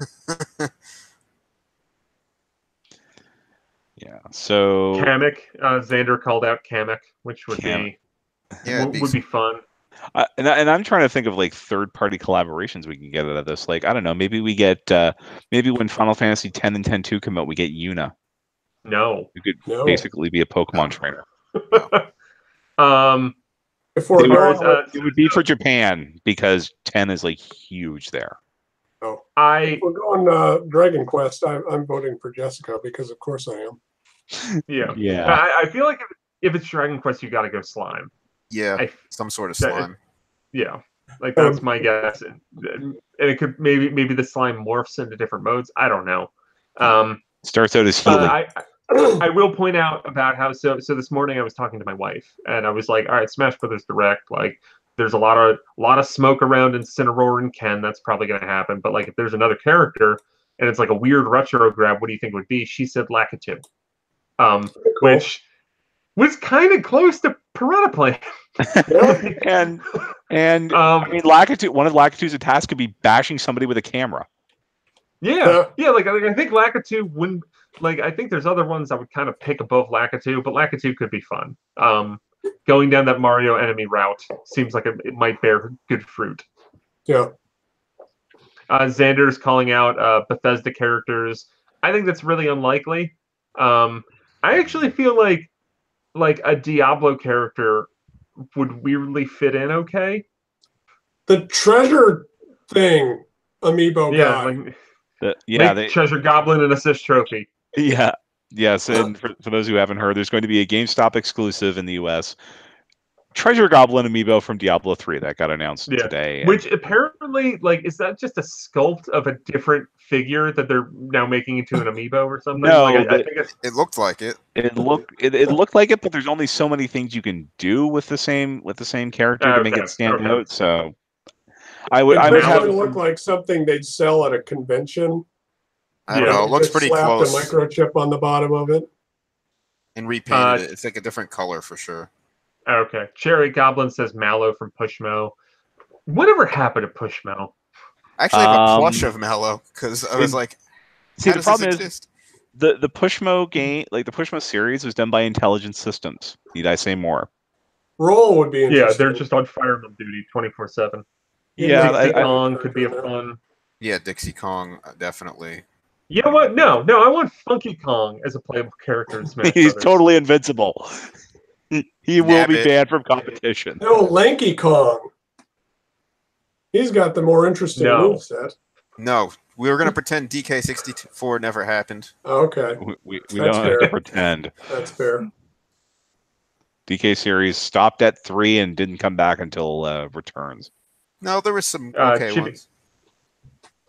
[SPEAKER 1] Yeah. So
[SPEAKER 2] Kamek, Xander called out Kamek, which would be fun.
[SPEAKER 1] And I'm trying to think of third-party collaborations we can get out of this. I don't know, maybe we get maybe when Final Fantasy X and X-2 come out, we get Yuna.
[SPEAKER 2] No,
[SPEAKER 1] who could basically be a Pokemon trainer.
[SPEAKER 3] If we're
[SPEAKER 1] it would be for Japan because 10 is huge there.
[SPEAKER 3] Oh, if we're going Dragon Quest, I'm voting for Jessica because of course I am.
[SPEAKER 2] Yeah. I feel like if it's Dragon Quest, you got to go slime.
[SPEAKER 4] Yeah, some sort of slime.
[SPEAKER 2] That's my guess. And it could maybe the slime morphs into different modes. I don't know.
[SPEAKER 1] Starts out as healing.
[SPEAKER 2] I will point out about how so this morning I was talking to my wife and I was like, all right, Smash Brothers Direct, there's a lot of smoke around Incineroar and Ken. That's probably going to happen. But if there's another character and it's a weird retro grab, what do you think it would be? She said Lakitu, which was kind of close to Piranha Plant.
[SPEAKER 1] and I mean, Lakitu. One of Lakitu's attacks could be bashing somebody with a camera.
[SPEAKER 2] Yeah. Like I think Lakitu wouldn't. Like I think there's other ones I would kind of pick above Lakitu, but Lakitu could be fun. Going down that Mario enemy route seems like it might bear good fruit.
[SPEAKER 3] Yeah.
[SPEAKER 2] Xander's calling out Bethesda characters. I think that's really unlikely. I actually feel like a Diablo character would weirdly fit in okay.
[SPEAKER 3] The treasure thing, amiibo
[SPEAKER 2] Yeah,
[SPEAKER 3] guy.
[SPEAKER 2] Make Treasure Goblin an assist trophy.
[SPEAKER 1] Yeah. Yes, and for those who haven't heard, there's going to be a GameStop exclusive in the US. Treasure Goblin amiibo from Diablo 3 that got announced today.
[SPEAKER 2] Which apparently, like, is that just a sculpt of a different figure that they're now making into an amiibo or something?
[SPEAKER 1] No,
[SPEAKER 2] like, I think
[SPEAKER 4] it looked like it.
[SPEAKER 1] It looked like it, but there's only so many things you can do with the same character to make it stand out. So I would
[SPEAKER 3] have it look like something they'd sell at a convention.
[SPEAKER 4] I don't know. It looks pretty close.
[SPEAKER 3] Slapped a microchip on the bottom of it
[SPEAKER 4] and repainted it. It's like a different color for sure.
[SPEAKER 2] Okay. Cherry Goblin says Mallow from Pushmo. Whatever happened to Pushmo?
[SPEAKER 4] I actually have a plush of Mallow because I was like,
[SPEAKER 1] see, the problem is the Pushmo game, like the Pushmo series, was done by Intelligent Systems. Need I say more?
[SPEAKER 3] Roll would be interesting.
[SPEAKER 2] Yeah, they're just on fireman duty 24/7.
[SPEAKER 1] Yeah,
[SPEAKER 2] Dixie Kong could be a fun.
[SPEAKER 4] Yeah, Dixie Kong definitely.
[SPEAKER 2] You know what? No, I want Funky Kong as a playable character in Smash
[SPEAKER 1] He's
[SPEAKER 2] Brothers.
[SPEAKER 1] totally invincible. He will be banned from competition.
[SPEAKER 3] No, Lanky Kong. He's got the more interesting moveset.
[SPEAKER 4] No, we were going to pretend DK64 never happened.
[SPEAKER 3] Okay.
[SPEAKER 1] We don't have to pretend.
[SPEAKER 3] That's fair.
[SPEAKER 1] DK series stopped at 3 and didn't come back until Returns.
[SPEAKER 4] No, there was some okay ones.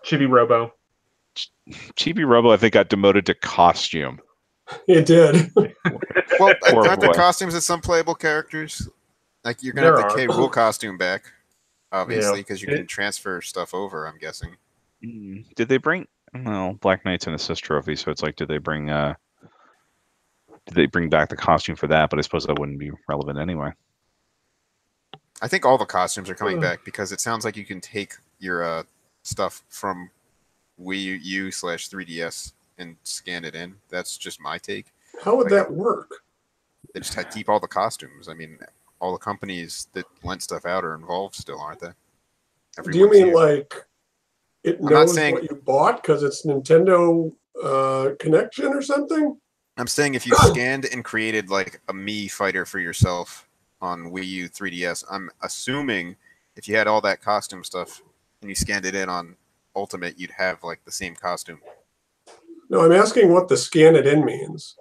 [SPEAKER 2] Chibi Robo.
[SPEAKER 1] Chibi Robo, I think, got demoted to costume.
[SPEAKER 3] It did.
[SPEAKER 4] Well, aren't there costumes of some playable characters? Like, you're going to have the K. Rool costume back, obviously, because you can transfer stuff over, I'm guessing.
[SPEAKER 1] Did they bring... Well, Black Knight's an assist trophy, so it's like, did they bring back the costume for that? But I suppose that wouldn't be relevant anyway.
[SPEAKER 4] I think all the costumes are coming back because it sounds like you can take your stuff from Wii U/3DS and scan it in. That's just my take.
[SPEAKER 3] How would that work?
[SPEAKER 4] They just had to keep all the costumes. I mean, all the companies that lent stuff out are involved still, aren't they?
[SPEAKER 3] Do you mean like it knows what you bought because it's Nintendo connection or something?
[SPEAKER 4] I'm saying if you scanned and created like a Mii fighter for yourself on Wii U 3DS, I'm assuming if you had all that costume stuff and you scanned it in on Ultimate, you'd have like the same costume.
[SPEAKER 3] No, I'm asking what the scan it in means.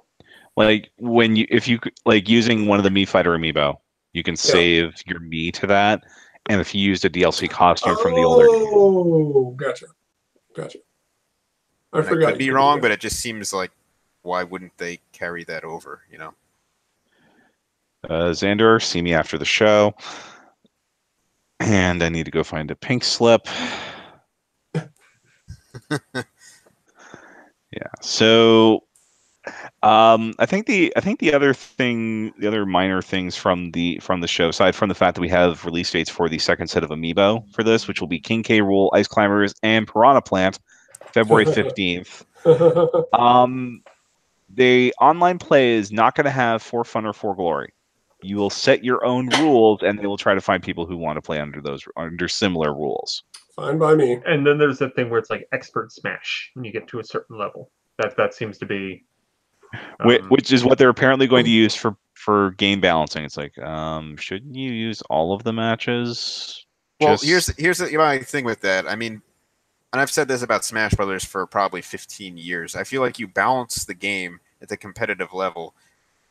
[SPEAKER 1] Like if you like using one of the Mii Fighter amiibo, you can save your Mii to that, and if you used a DLC costume from the older game.
[SPEAKER 3] Oh, gotcha. I forgot.
[SPEAKER 4] I could be wrong, but it just seems like why wouldn't they carry that over? You know.
[SPEAKER 1] Xander, see me after the show, and I need to go find a pink slip. Yeah. So, I think the other minor things from the show, aside from the fact that we have release dates for the second set of amiibo for this, which will be King K. Rool, Ice Climbers, and Piranha Plant, February 15th. The online play is not going to have For Fun or For Glory. You will set your own rules, and they will try to find people who want to play under similar rules.
[SPEAKER 3] Fine by me.
[SPEAKER 2] And then there's that thing where it's like expert smash when you get to a certain level. That seems to be,
[SPEAKER 1] which is what they're apparently going to use for game balancing. It's like, shouldn't you use all of the matches?
[SPEAKER 4] Well, here's my thing with that. I mean, and I've said this about Smash Brothers for probably 15 years. I feel like you balance the game at the competitive level,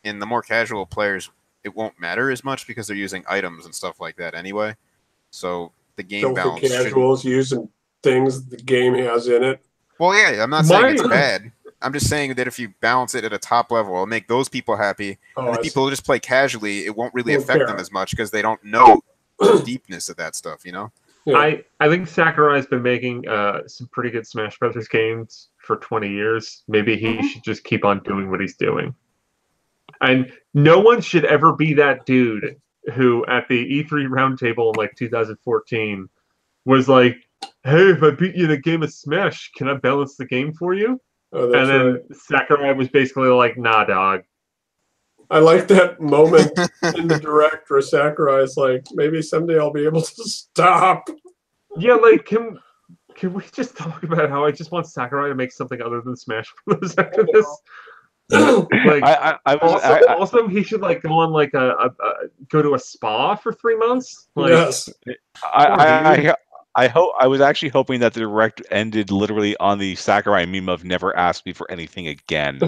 [SPEAKER 4] and the more casual players, it won't matter as much because they're using items and stuff like that anyway. So the game balance.
[SPEAKER 3] The casuals using things the game has in it.
[SPEAKER 4] Well, yeah, I'm not saying it's bad. I'm just saying that if you balance it at a top level, it'll make those people happy. And the people who just play casually, it won't really affect them as much because they don't know the deepness of that stuff, you know?
[SPEAKER 2] Yeah. I think Sakurai has been making some pretty good Smash Brothers games for 20 years. Maybe he should just keep on doing what he's doing. And no one should ever be that dude who, at the E3 roundtable in like 2014, was like, hey, if I beat you in a game of Smash, can I balance the game for you?
[SPEAKER 3] Oh,
[SPEAKER 2] And
[SPEAKER 3] that's
[SPEAKER 2] then
[SPEAKER 3] right.
[SPEAKER 2] Sakurai was basically like, nah, dog.
[SPEAKER 3] I like that moment in the direct where Sakurai's like, maybe someday I'll be able to stop.
[SPEAKER 2] Yeah, like, can we just talk about how I just want Sakurai to make something other than Smash Bros. After this? Like, also he should like go on like go to a spa for 3 months. Like,
[SPEAKER 3] yes.
[SPEAKER 1] I hope I was actually hoping that the direct ended literally on the Sakurai meme of "never ask me for anything again."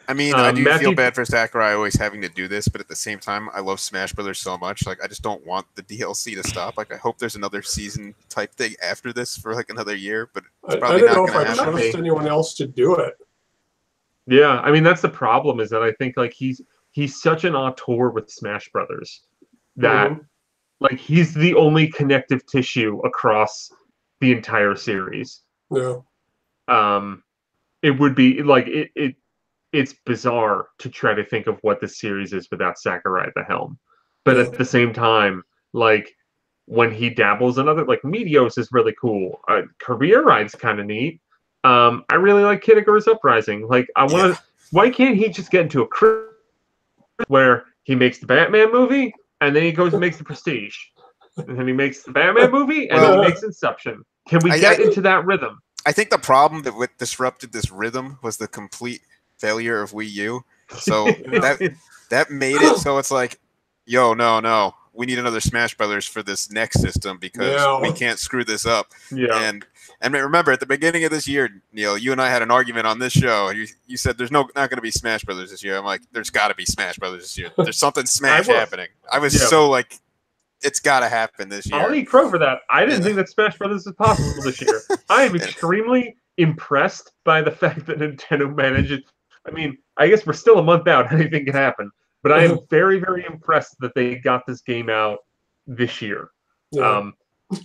[SPEAKER 4] I mean, I do feel bad for Sakurai always having to do this, but at the same time, I love Smash Brothers so much. Like, I just don't want the DLC to stop. Like, I hope there's another season type thing after this for like another year, but it's probably not going to happen.
[SPEAKER 3] I don't know if I trust anyone else to do it.
[SPEAKER 2] Yeah, I mean that's the problem is that I think like he's such an auteur with Smash Brothers that like he's the only connective tissue across the entire series.
[SPEAKER 3] Yeah.
[SPEAKER 2] It would be like it's bizarre to try to think of what the series is without Sakurai at the helm. But at the same time, like when he dabbles in other like Meteos is really cool. Career Ride's kind of neat. I really like Kid Icarus Uprising. Like I want to. Why can't he just get into a crew where he makes the Batman movie and then he goes and makes the Prestige, and then he makes the Batman movie and then he makes Inception? Can we get into that rhythm?
[SPEAKER 4] I think the problem that what disrupted this rhythm was the complete failure of Wii U. So that made it so it's like, yo, no, we need another Smash Brothers for this next system because we can't screw this up.
[SPEAKER 2] Yeah.
[SPEAKER 4] And remember, at the beginning of this year, Neal, you and I had an argument on this show. You said there's not going to be Smash Brothers this year. I'm like, there's got to be Smash Brothers this year. There's something Smash happening. I was so like, it's got to happen this year.
[SPEAKER 2] I'll eat crow for that. I didn't think that Smash Brothers is possible this year. I am extremely impressed by the fact that Nintendo manages. I mean, I guess we're still a month out. Anything can happen. But I am very, very impressed that they got this game out this year.
[SPEAKER 3] Yeah.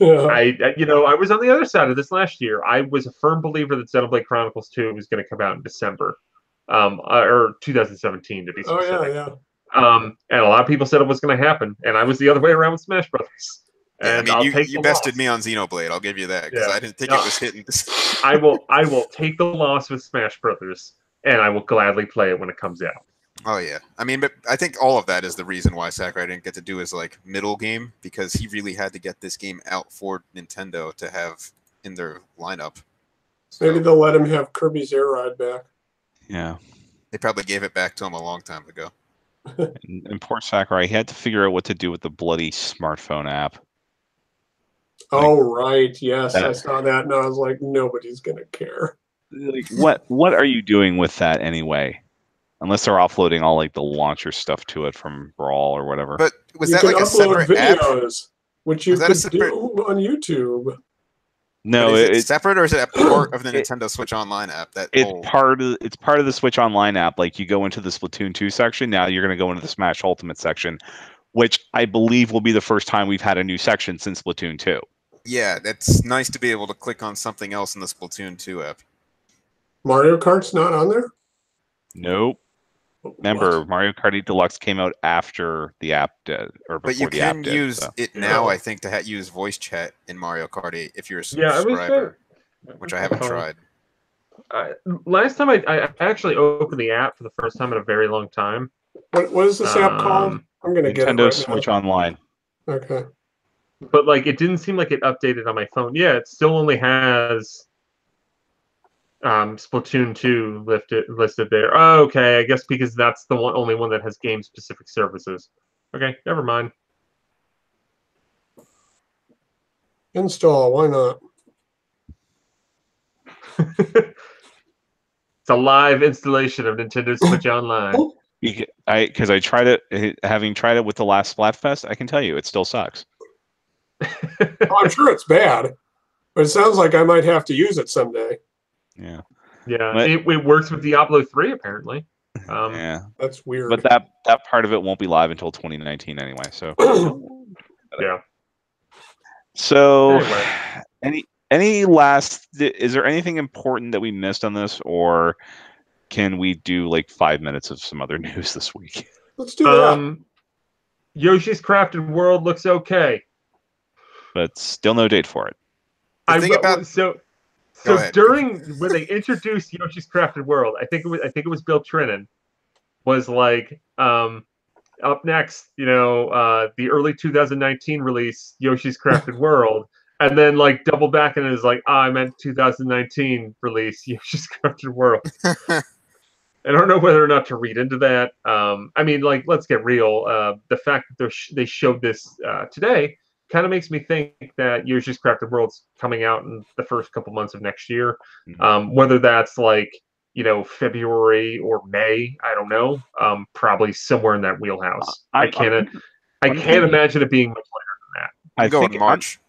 [SPEAKER 2] I was on the other side of this last year. I was a firm believer that Xenoblade Chronicles 2 was going to come out in December, or 2017 to be specific.
[SPEAKER 3] Oh yeah.
[SPEAKER 2] And a lot of people said it was going to happen, and I was the other way around with Smash Brothers. And
[SPEAKER 4] I mean, you bested me on Xenoblade. I'll give you that because I didn't think it was hitting.
[SPEAKER 2] I will take the loss with Smash Brothers, and I will gladly play it when it comes out.
[SPEAKER 4] Oh yeah, I mean, but I think all of that is the reason why Sakurai didn't get to do his like middle game because he really had to get this game out for Nintendo to have in their lineup.
[SPEAKER 3] So, maybe they'll let him have Kirby's Air Ride back.
[SPEAKER 1] Yeah,
[SPEAKER 4] they probably gave it back to him a long time ago.
[SPEAKER 1] And poor Sakurai, he had to figure out what to do with the bloody smartphone app.
[SPEAKER 3] Oh right, yes, I saw that, and I was like, nobody's gonna care.
[SPEAKER 1] Like, what are you doing with that anyway? Unless they're offloading all like the launcher stuff to it from Brawl or whatever.
[SPEAKER 4] But was that like a separate
[SPEAKER 3] videos,
[SPEAKER 4] app?
[SPEAKER 3] Which you could do on YouTube?
[SPEAKER 1] No,
[SPEAKER 4] it's separate, or is it a part of the Nintendo Switch Online app?
[SPEAKER 1] It's part of the Switch Online app. Like you go into the Splatoon 2 section, now you're going to go into the Smash Ultimate section, which I believe will be the first time we've had a new section since Splatoon 2.
[SPEAKER 4] Yeah, it's nice to be able to click on something else in the Splatoon 2 app.
[SPEAKER 3] Mario Kart's not on there?
[SPEAKER 1] Nope. Remember, Mario Kart 8 Deluxe came out after the app did, or before
[SPEAKER 4] but you
[SPEAKER 1] the app
[SPEAKER 4] can
[SPEAKER 1] did,
[SPEAKER 4] use
[SPEAKER 1] so.
[SPEAKER 4] it now, I think, to use voice chat in Mario Kart 8 if you're a subscriber, which I haven't tried.
[SPEAKER 2] Last time I actually opened the app for the first time in a very long time.
[SPEAKER 3] What is this app called? I'm going to get it
[SPEAKER 1] Nintendo Switch Online.
[SPEAKER 3] Okay.
[SPEAKER 2] But like, it didn't seem like it updated on my phone. Yeah, it still only has Splatoon 2 listed there. Oh, okay, I guess because that's the only one that has game-specific services. Okay, never mind.
[SPEAKER 3] Install, why not?
[SPEAKER 2] It's a live installation of Nintendo Switch Online.
[SPEAKER 1] Because I tried it, having tried it with the last Splatfest, I can tell you it still sucks.
[SPEAKER 3] I'm sure it's bad, but it sounds like I might have to use it someday.
[SPEAKER 1] Yeah.
[SPEAKER 2] Yeah, it works with Diablo 3 apparently.
[SPEAKER 1] Yeah,
[SPEAKER 3] that's weird.
[SPEAKER 1] But that part of it won't be live until 2019 anyway. So
[SPEAKER 2] yeah.
[SPEAKER 1] So any last? Is there anything important that we missed on this, or can we do like 5 minutes of some other news this week?
[SPEAKER 3] Let's do that.
[SPEAKER 2] Yoshi's Crafted World looks okay.
[SPEAKER 1] but still no date for it.
[SPEAKER 4] The thing about
[SPEAKER 2] so
[SPEAKER 4] Go ahead.
[SPEAKER 2] during when they introduced Yoshi's Crafted World, I think it was Bill Trinan was like, up next, the early 2019 release, Yoshi's Crafted World, and then like double back and is like, I meant 2019 release, Yoshi's Crafted World. I don't know whether or not to read into that. I mean, like, let's get real. The fact that they showed this today kind of makes me think that Yoshi's Crafted World's coming out in the first couple months of next year. Whether that's like, February or May, I don't know. Probably somewhere in that wheelhouse. I can't imagine it being much later than that.
[SPEAKER 4] I'm going March.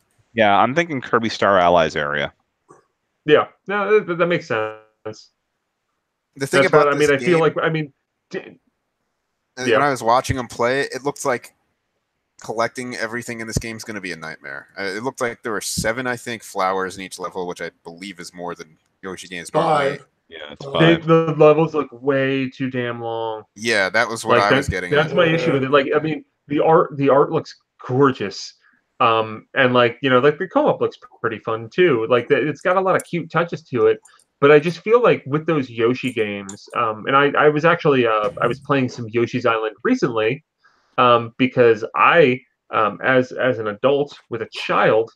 [SPEAKER 1] I'm thinking Kirby Star Allies area.
[SPEAKER 2] Yeah, no, that makes sense.
[SPEAKER 4] The thing about
[SPEAKER 2] this game, I feel like,
[SPEAKER 4] when I was watching them play, it looks like collecting everything in this game is going to be a nightmare. It looked like there were 7, I think, flowers in each level, which I believe is more than Yoshi games.
[SPEAKER 3] 5.
[SPEAKER 1] Yeah, it's 5.
[SPEAKER 2] The levels look way too damn long.
[SPEAKER 4] Yeah, that was what I was getting.
[SPEAKER 2] That's my issue with it. Like, I mean, the art looks gorgeous. And like, like the co-op looks pretty fun too. Like it's got a lot of cute touches to it. But I just feel like with those Yoshi games, and I was actually I was playing some Yoshi's Island recently, because I, as an adult with a child,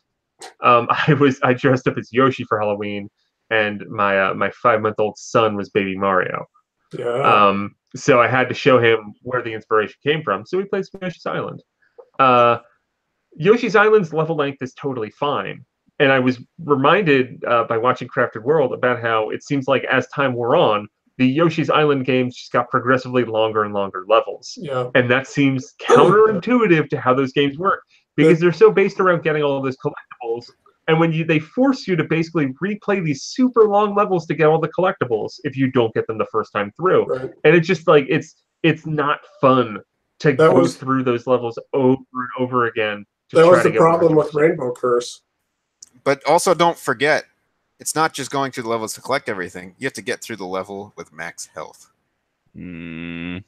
[SPEAKER 2] I dressed up as Yoshi for Halloween, and my 5-month-old son was Baby Mario.
[SPEAKER 3] Yeah.
[SPEAKER 2] So I had to show him where the inspiration came from. So we played some Yoshi's Island. Yoshi's Island's level length is totally fine. And I was reminded by watching Crafted World about how it seems like as time wore on, the Yoshi's Island games just got progressively longer and longer levels.
[SPEAKER 3] Yeah.
[SPEAKER 2] And that seems counterintuitive to how those games work, because they're so based around getting all of those collectibles. And when they force you to basically replay these super long levels to get all the collectibles if you don't get them the first time through.
[SPEAKER 3] Right.
[SPEAKER 2] And it's just like, it's not fun to go through those levels over and over again.
[SPEAKER 3] That was the problem with Rainbow Curse.
[SPEAKER 4] But also don't forget, it's not just going through the levels to collect everything. You have to get through the level with max health.
[SPEAKER 2] Yeah.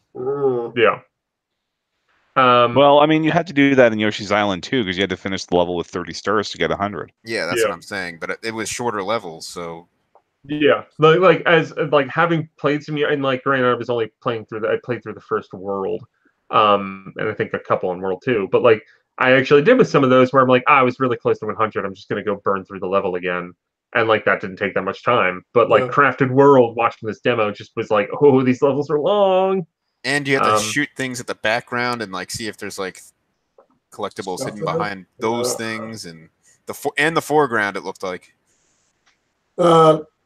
[SPEAKER 1] Well, I mean, you had to do that in Yoshi's Island too, because you had to finish the level with 30 stars to get 100.
[SPEAKER 4] Yeah, that's what I'm saying. But it was shorter levels, so.
[SPEAKER 2] Yeah, like having played some, and like granted, I was only playing through I played through the first world, and I think a couple in World 2. But like I actually did with some of those where I'm like, I was really close to 100. I'm just gonna go burn through the level again, and like that didn't take that much time. But like Crafted World, watching this demo just was like, oh, these levels are long.
[SPEAKER 4] And you have to shoot things at the background and like see if there's like collectibles hidden behind those things, and the foreground. It looked like.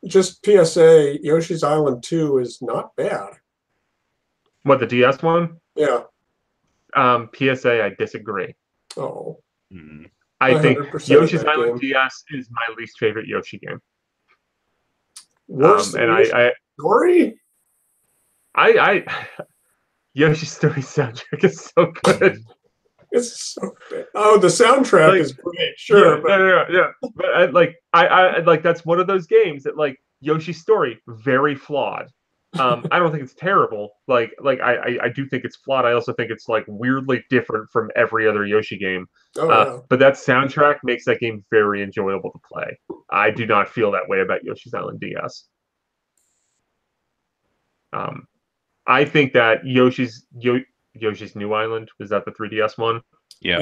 [SPEAKER 3] Just PSA, Yoshi's Island 2 is not bad.
[SPEAKER 2] What, the DS one?
[SPEAKER 3] Yeah.
[SPEAKER 2] PSA, I disagree.
[SPEAKER 3] Oh.
[SPEAKER 2] I think Yoshi's Island DS is my least favorite Yoshi game.
[SPEAKER 3] Worse than Yoshi's Story?
[SPEAKER 2] Yoshi's Story soundtrack is so good.
[SPEAKER 3] It's so bad. Oh, the soundtrack is great, sure.
[SPEAKER 2] Yeah. But I like that's one of those games that like Yoshi's Story, very flawed. I don't think it's terrible. Like I do think it's flawed. I also think it's like weirdly different from every other Yoshi game. But that soundtrack makes that game very enjoyable to play. I do not feel that way about Yoshi's Island DS. I think that Yoshi's New Island, was that the 3DS one?
[SPEAKER 3] Yeah.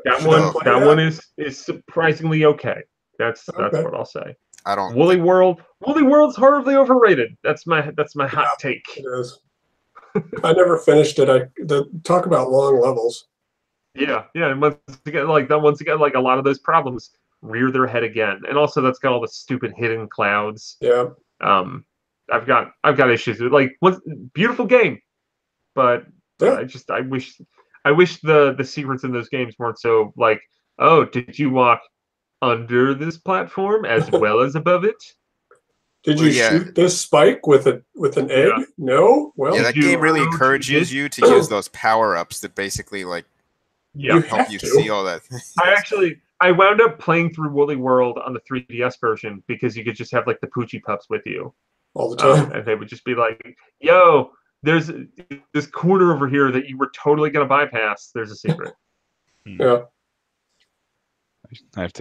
[SPEAKER 2] That one is surprisingly okay. That's what I'll say.
[SPEAKER 4] I don't.
[SPEAKER 2] Woolly World's horribly overrated. That's my hot take.
[SPEAKER 3] It is. I never finished it. Talk about long levels.
[SPEAKER 2] Yeah, and once again, a lot of those problems rear their head again, and also that's got all the stupid hidden clouds.
[SPEAKER 3] Yeah.
[SPEAKER 2] I've got issues with beautiful game, but I wish the secrets in those games weren't so like, oh, did you walk under this platform as well as above it?
[SPEAKER 3] Did you shoot this spike with an egg?
[SPEAKER 2] Yeah.
[SPEAKER 3] No. Well,
[SPEAKER 4] that game really encourages you to use those power-ups that basically like help you see all that.
[SPEAKER 2] I wound up playing through Woolly World on the 3DS version because you could just have like the Poochie Pups with you
[SPEAKER 3] all the time,
[SPEAKER 2] and they would just be like, "Yo, there's this corner over here that you were totally gonna bypass. There's a secret."
[SPEAKER 3] Yeah.
[SPEAKER 1] I have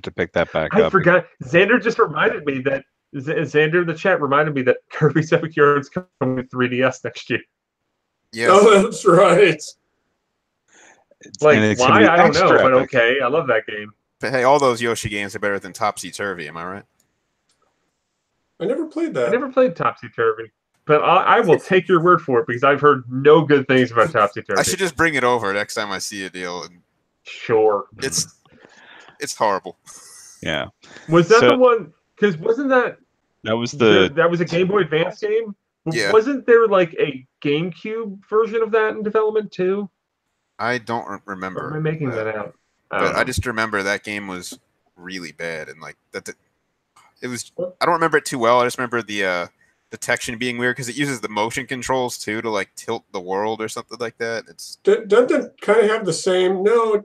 [SPEAKER 1] to pick that back
[SPEAKER 2] I
[SPEAKER 1] up.
[SPEAKER 2] forgot. Xander just reminded me that Xander in the chat reminded me that Kirby's Epic Yarn's coming with 3DS next year.
[SPEAKER 4] Yes.
[SPEAKER 3] Oh, that's right.
[SPEAKER 2] Like,
[SPEAKER 1] And it's
[SPEAKER 2] why?
[SPEAKER 1] gonna be
[SPEAKER 2] I don't know,
[SPEAKER 1] extra
[SPEAKER 2] but
[SPEAKER 1] epic.
[SPEAKER 2] okay. I love that game.
[SPEAKER 4] But hey, all those Yoshi games are better than Topsy Turvy. Am I right?
[SPEAKER 3] I never played
[SPEAKER 2] I
[SPEAKER 3] that.
[SPEAKER 2] never played Topsy Turvy, but I will take your word for it because I've heard no good things about Topsy Turvy.
[SPEAKER 4] I should just bring it over next time I see a deal. And
[SPEAKER 2] Sure.
[SPEAKER 4] it's horrible.
[SPEAKER 1] Yeah.
[SPEAKER 2] Was that the one? Because wasn't that
[SPEAKER 1] was
[SPEAKER 2] that was a Game Boy Advance game?
[SPEAKER 4] Yeah.
[SPEAKER 2] Wasn't there like a GameCube version of that in development too?
[SPEAKER 4] I don't remember.
[SPEAKER 2] Or am I making that out?
[SPEAKER 4] I just remember that game was really bad, and like that. It was. I don't remember it too well. I just remember the detection being weird because it uses the motion controls too to like tilt the world or something like that. It's
[SPEAKER 3] Doesn't it kind of have the same? No,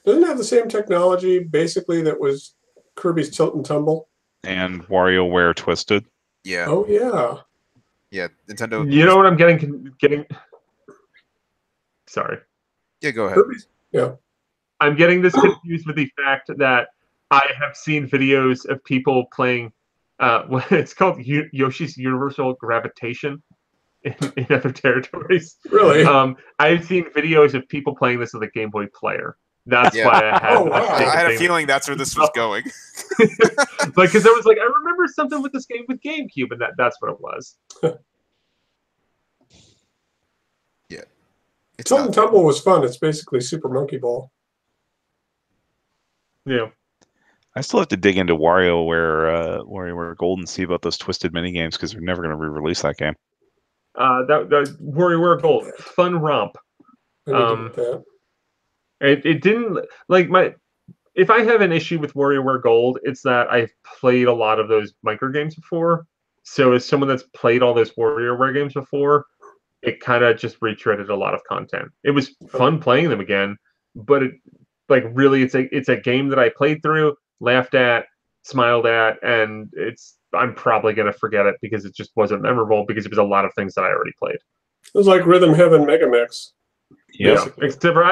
[SPEAKER 3] doesn't it have the same technology basically that was Kirby's Tilt and Tumble.
[SPEAKER 1] And WarioWare Twisted.
[SPEAKER 4] Yeah.
[SPEAKER 3] Oh yeah.
[SPEAKER 4] Yeah, Nintendo.
[SPEAKER 2] You know what I'm getting? Sorry.
[SPEAKER 4] Yeah, go ahead.
[SPEAKER 3] Kirby's, yeah.
[SPEAKER 2] I'm getting this confused with the fact that I have seen videos of people playing. It's called Yoshi's Universal Gravitation in other territories.
[SPEAKER 3] Really?
[SPEAKER 2] I've seen videos of people playing this with a Game Boy player. That's why I had.
[SPEAKER 3] Oh, wow.
[SPEAKER 4] I had a feeling that's where this was going.
[SPEAKER 2] Like, because I was like, I remember something with this game with GameCube, and that's what it was.
[SPEAKER 4] Yeah.
[SPEAKER 3] Tilt and Tumble was fun. It's basically Super Monkey Ball.
[SPEAKER 2] Yeah.
[SPEAKER 1] I still have to dig into WarioWare Gold and see about those Twisted mini games because they're never going to re-release that game.
[SPEAKER 2] That WarioWare Gold, fun romp. It didn't like my. If I have an issue with WarioWare Gold, it's that I've played a lot of those micro games before. So as someone that's played all those WarioWare games before, it kind of just retreaded a lot of content. It was fun playing them again, but it like really it's a game that I played through, laughed at, smiled at, and I'm probably gonna forget it because it just wasn't memorable because it was a lot of things that I already played.
[SPEAKER 3] It was like Rhythm Heaven Megamix.
[SPEAKER 2] Yeah, except for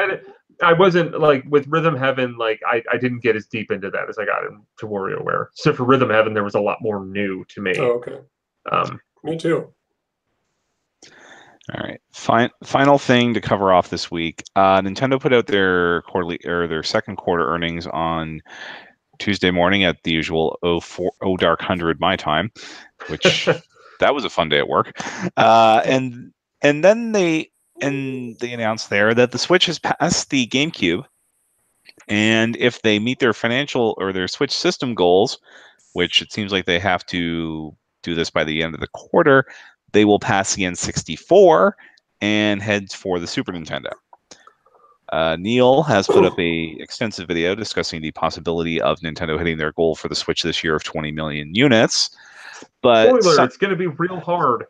[SPEAKER 2] I wasn't like with Rhythm Heaven, like I didn't get as deep into that as I got into WarioWare. So for Rhythm Heaven, there was a lot more new to me.
[SPEAKER 3] Oh, okay. Me too.
[SPEAKER 1] All right. Final thing to cover off this week. Nintendo put out their quarterly or their second quarter earnings on Tuesday morning at the usual 00:00 my time, which that was a fun day at work. And then they announced there that the Switch has passed the GameCube, and if they meet their financial or their Switch system goals, which it seems like they have to do this by the end of the quarter, they will pass the N64 and head for the Super Nintendo. Neal has put up a extensive video discussing the possibility of Nintendo hitting their goal for the Switch this year of 20 million units. But
[SPEAKER 2] spoiler, it's going to be real hard.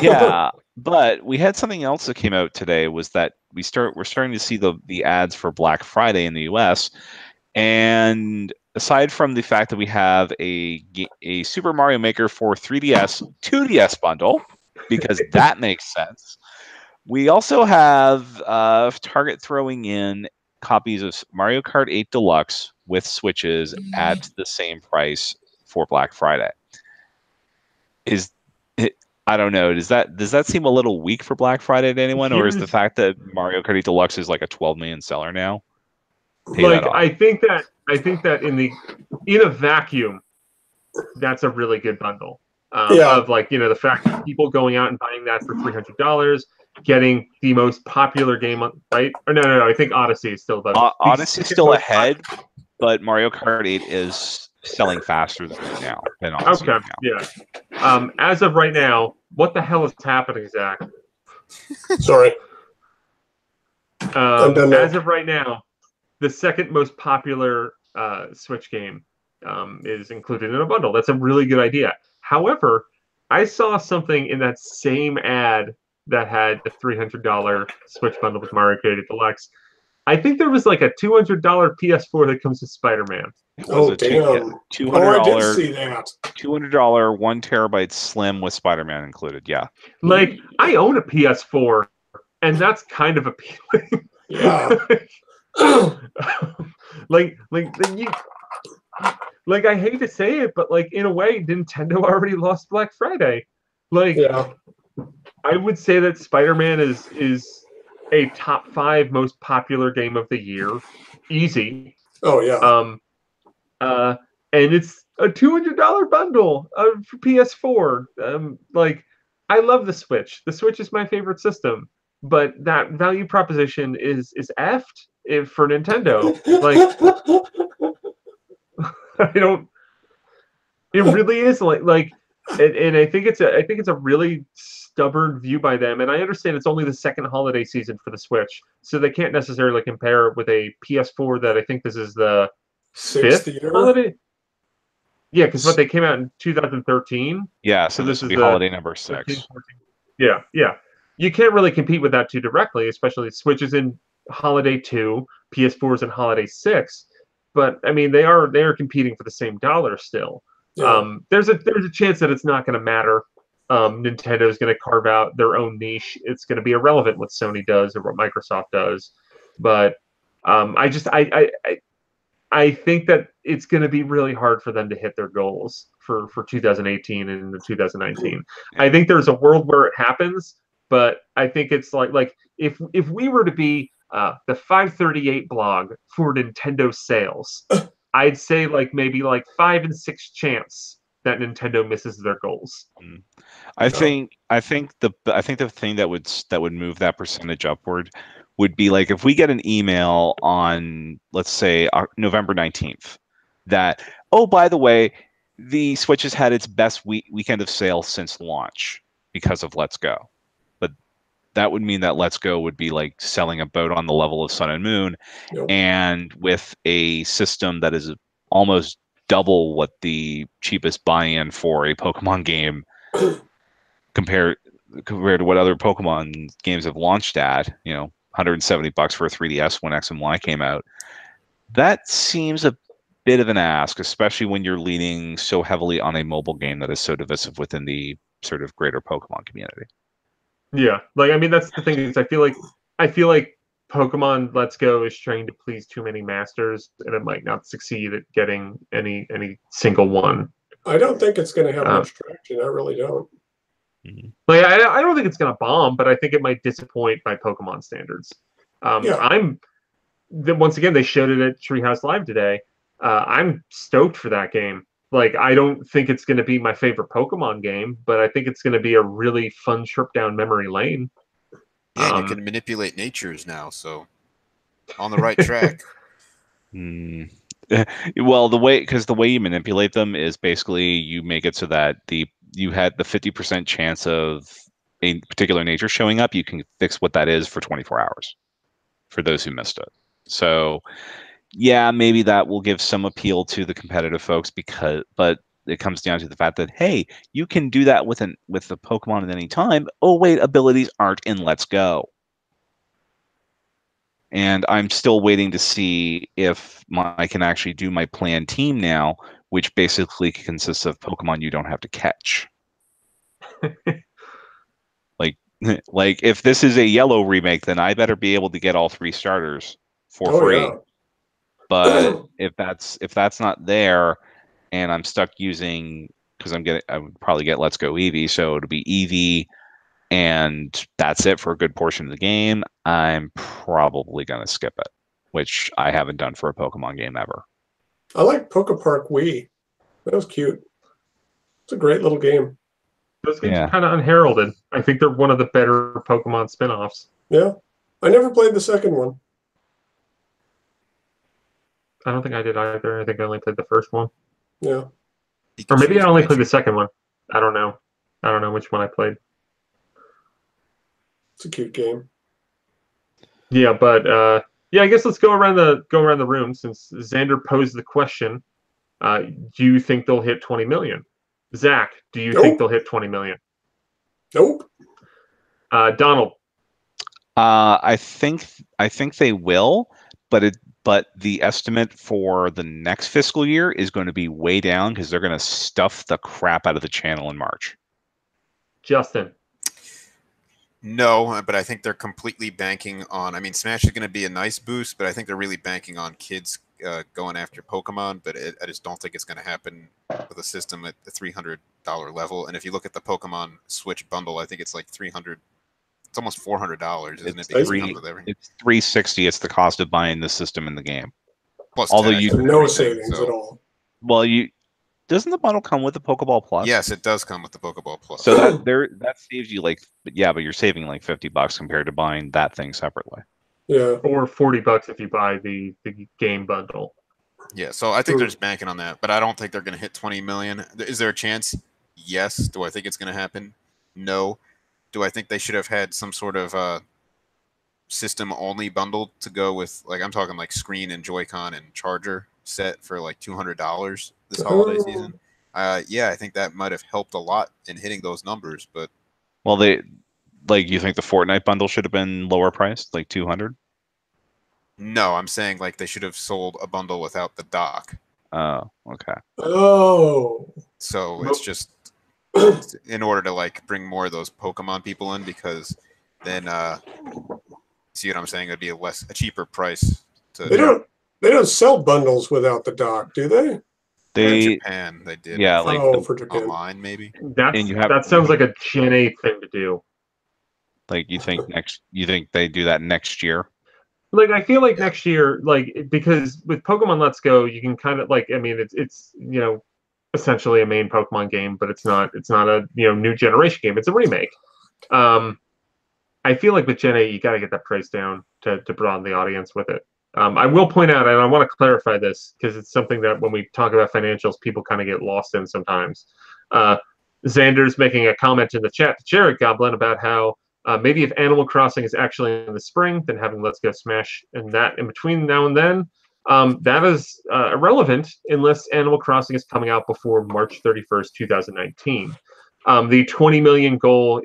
[SPEAKER 1] Yeah, but we had something else that came out today was that we're starting to see the ads for Black Friday in the US. And aside from the fact that we have a Super Mario Maker for 3DS, 2DS bundle, because that makes sense, we also have Target throwing in copies of Mario Kart 8 Deluxe with Switches at the same price for Black Friday. I don't know. Does that seem a little weak for Black Friday to anyone, or is the fact that Mario Kart 8 Deluxe is like a 12 million seller now?
[SPEAKER 2] Like I think that in a vacuum, that's a really good bundle. Of like the fact that people going out and buying that for $300, getting the most popular game, right? Or no. I think Odyssey is still about.
[SPEAKER 1] Odyssey's still ahead, but Mario Kart 8 is selling faster than Odyssey.
[SPEAKER 2] Okay, yeah. As of right now, what the hell is happening, Zach?
[SPEAKER 3] Sorry.
[SPEAKER 2] As of right now, the second most popular Switch game is included in a bundle. That's a really good idea. However, I saw something in that same ad that had the $300 Switch bundle with Mario Kart 8 Deluxe. I think there was like a $200 PS4 that comes with Spider-Man.
[SPEAKER 3] Oh, damn.
[SPEAKER 1] $200,
[SPEAKER 3] I did see that.
[SPEAKER 1] $200 1 terabyte slim with Spider-Man included. Yeah.
[SPEAKER 2] Like, I own a PS4, and that's kind of appealing.
[SPEAKER 3] Yeah.
[SPEAKER 2] you, like I hate to say it, but like in a way, Nintendo already lost Black Friday. Like,
[SPEAKER 3] Yeah.
[SPEAKER 2] I would say that Spider-Man is a top 5 most popular game of the year, easy.
[SPEAKER 3] Oh yeah.
[SPEAKER 2] And it's a $200 bundle for PS4. Like, I love the Switch. The Switch is my favorite system, but that value proposition is effed for Nintendo. Like, I don't. It really is and I think it's a really stubborn view by them. And I understand it's only the second holiday season for the Switch, so they can't necessarily compare it with a PS4 that I think this is the
[SPEAKER 3] Sixth
[SPEAKER 2] fifth
[SPEAKER 3] year.
[SPEAKER 2] holiday. Yeah, because what they came out in 2013.
[SPEAKER 1] Yeah, so this
[SPEAKER 2] is
[SPEAKER 1] will be
[SPEAKER 2] the
[SPEAKER 1] holiday number 6.
[SPEAKER 2] 13, 14. Yeah. You can't really compete with that too directly, especially Switch is in holiday 2, PS4 is in holiday 6. But I mean, they are competing for the same dollar still.
[SPEAKER 3] Yeah.
[SPEAKER 2] There's a chance that it's not going to matter. Nintendo is going to carve out their own niche. It's going to be irrelevant what Sony does or what Microsoft does. But I think that it's going to be really hard for them to hit their goals for 2018 and 2019. I think there's a world where it happens, but I think it's like if we were to be the 538 blog for Nintendo sales, I'd say like maybe like 5 and 6 chance that Nintendo misses their goals.
[SPEAKER 1] I think the thing that would move that percentage upward would be like if we get an email on, let's say, November 19th that, oh, by the way, the Switch has had its best weekend of sales since launch because of Let's Go. But that would mean that Let's Go would be like selling a boat on the level of Sun and Moon.
[SPEAKER 3] Nope.
[SPEAKER 1] And with a system that is almost double what the cheapest buy-in for a Pokemon game compared to what other Pokemon games have launched at, $170 for a 3DS when X and Y came out. That seems a bit of an ask, especially when you're leaning so heavily on a mobile game that is so divisive within the sort of greater Pokemon community.
[SPEAKER 2] Yeah, like I mean that's the thing is I feel like Pokemon Let's Go is trying to please too many masters, and it might not succeed at getting any single one.
[SPEAKER 3] I don't think it's going to have much traction. I really don't.
[SPEAKER 2] Like I don't think it's going to bomb, but I think it might disappoint by Pokemon standards. Once again, they showed it at Treehouse Live today. I'm stoked for that game. Like, I don't think it's going to be my favorite Pokemon game, but I think it's going to be a really fun trip down memory lane.
[SPEAKER 4] Yeah, you can manipulate natures now, so on the right track.
[SPEAKER 1] Well, the way you manipulate them is basically you make it so that you had the 50% chance of a particular nature showing up. You can fix what that is for 24 hours for those who missed it. So, yeah, maybe that will give some appeal to the competitive folks but it comes down to the fact that, hey, you can do that with the Pokemon at any time. Oh, wait, abilities aren't in Let's Go. And I'm still waiting to see if I can actually do my planned team now, which basically consists of Pokemon you don't have to catch. like if this is a Yellow remake, then I better be able to get all 3 starters for free.
[SPEAKER 3] Yeah.
[SPEAKER 1] But if that's not there, and I'm stuck using because I would probably get Let's Go Eevee, so it'll be Eevee. And that's it for a good portion of the game, I'm probably going to skip it, which I haven't done for a Pokemon game ever.
[SPEAKER 3] I like Pokepark Wii. That was cute. It's a great little game.
[SPEAKER 2] Those games are kind of unheralded. I think they're one of the better Pokemon spin-offs.
[SPEAKER 3] Yeah. I never played the second one.
[SPEAKER 2] I don't think I did either. I think I only played the first one.
[SPEAKER 3] Yeah.
[SPEAKER 2] Or maybe I only played the second one. I don't know. I don't know which one I played.
[SPEAKER 3] It's a cute game.
[SPEAKER 2] Yeah, but I guess let's go around the room since Xander posed the question. Do you think they'll hit 20 million? Zach, do you think they'll hit 20 million?
[SPEAKER 3] Nope.
[SPEAKER 2] Donald.
[SPEAKER 1] I think they will, but the estimate for the next fiscal year is going to be way down because they're going to stuff the crap out of the channel in March.
[SPEAKER 2] Justin.
[SPEAKER 4] No, but I think they're completely banking on. I mean, Smash is going to be a nice boost, but I think they're really banking on kids going after Pokemon. But I just don't think it's going to happen with a system at the $300 level. And if you look at the Pokemon Switch bundle, I think it's like $300. It's almost $400, isn't it? Because it comes with everything.
[SPEAKER 1] It's $360. It's the cost of buying the system in the game.
[SPEAKER 4] Plus
[SPEAKER 1] although
[SPEAKER 4] tax
[SPEAKER 1] you
[SPEAKER 4] and
[SPEAKER 3] no
[SPEAKER 4] everything,
[SPEAKER 3] savings
[SPEAKER 4] so-
[SPEAKER 3] at all.
[SPEAKER 1] Well, doesn't the bundle come with the Pokeball Plus?
[SPEAKER 4] Yes, it does come with the Pokeball Plus.
[SPEAKER 1] So that saves you but you're saving like $50 compared to buying that thing separately.
[SPEAKER 3] Yeah.
[SPEAKER 2] Or $40 if you buy the game bundle.
[SPEAKER 4] Yeah, so I think they're just banking on that, but I don't think they're going to hit 20 million. Is there a chance? Yes. Do I think it's going to happen? No. Do I think they should have had some sort of system only bundled to go with, like, I'm talking like screen and Joy-Con and charger set for like $200 this holiday season? Yeah, I think that might have helped a lot in hitting those numbers, but
[SPEAKER 1] Well, you think the Fortnite bundle should have been lower priced, like 200?
[SPEAKER 4] no, I'm saying like they should have sold a bundle without the dock.
[SPEAKER 1] Oh, okay.
[SPEAKER 3] Oh.
[SPEAKER 4] So it's just in order to like bring more of those Pokemon people in, because then see what I'm saying? It'd be a cheaper price to.
[SPEAKER 3] They don't sell bundles without the dock, do they?
[SPEAKER 4] In Japan, they did.
[SPEAKER 1] Yeah, like
[SPEAKER 3] for Japan.
[SPEAKER 4] Online maybe.
[SPEAKER 2] That sounds like a Gen 8 thing to do.
[SPEAKER 1] Like you think they do that next year?
[SPEAKER 2] Like, I feel like next year, like, because with Pokemon Let's Go, you can kind of, like, I mean, it's essentially a main Pokemon game, but it's not a new generation game. It's a remake. I feel like with Gen 8, you got to get that price down to broaden the audience with it. I will point out, and I want to clarify this because it's something that when we talk about financials, people kind of get lost in sometimes. Xander's making a comment in the chat to Jared Goblin about how maybe if Animal Crossing is actually in the spring, then having Let's Go Smash and that in between now and then, that is irrelevant unless Animal Crossing is coming out before March 31st, 2019. The 20 million goal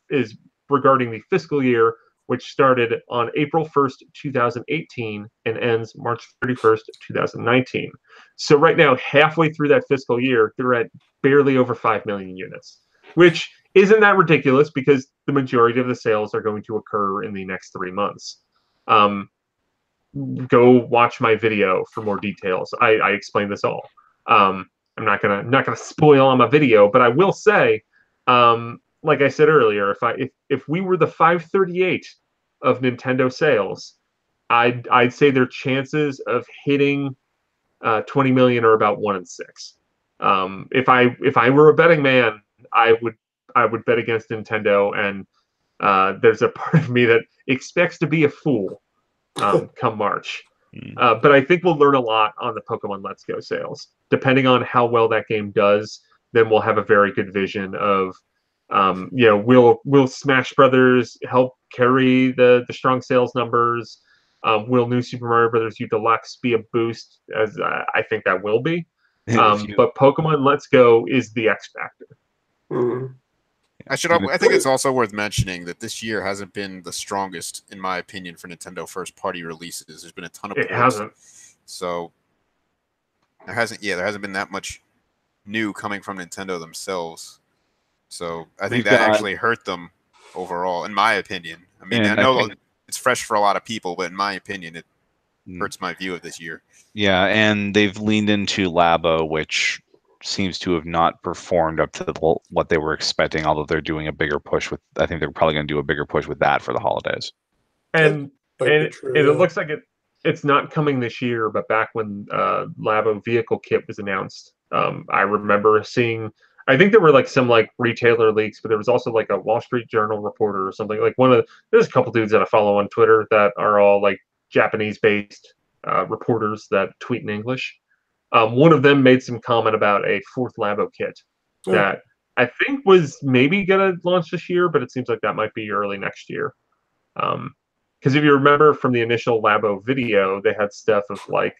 [SPEAKER 2] is regarding the fiscal year, which started on April 1st, 2018 and ends March 31st, 2019. So right now, halfway through that fiscal year, they're at barely over 5 million units, which isn't that ridiculous because the majority of the sales are going to occur in the next 3 months. Go watch my video for more details. I explain this all. I'm not gonna spoil on my video, but I will say, like I said earlier, if we were the 538 of Nintendo sales, I'd say their chances of hitting 20 million are about 1 in 6. If I were a betting man, I would bet against Nintendo, and there's a part of me that expects to be a fool come March. But I think we'll learn a lot on the Pokemon Let's Go sales. Depending on how well that game does, then we'll have a very good vision of, will Smash Brothers help carry the strong sales numbers? Will New Super Mario Brothers U Deluxe be a boost? As I think that will be. But Pokemon Let's Go is the X factor.
[SPEAKER 3] Mm.
[SPEAKER 4] I think it's also worth mentioning that this year hasn't been the strongest, in my opinion, for Nintendo first-party releases. There's been a ton of ports.
[SPEAKER 2] It hasn't.
[SPEAKER 4] So there hasn't been that much new coming from Nintendo themselves. So I think that actually hurt them overall, in my opinion. I mean, I know it's fresh for a lot of people, but in my opinion, it hurts my view of this year.
[SPEAKER 1] Yeah, and they've leaned into Labo, which seems to have not performed up to what they were expecting, although they're doing a bigger push with. I think they're probably going to do a bigger push with that for the holidays.
[SPEAKER 2] And it looks like it's not coming this year, but back when Labo Vehicle Kit was announced, I remember seeing. I think there were like some like retailer leaks, but there was also like a Wall Street Journal reporter or something. Like there's a couple dudes that I follow on Twitter that are all like Japanese-based reporters that tweet in English. One of them made some comment about a fourth Labo kit that I think was maybe going to launch this year, but it seems like that might be early next year. Because if you remember from the initial Labo video, they had stuff of like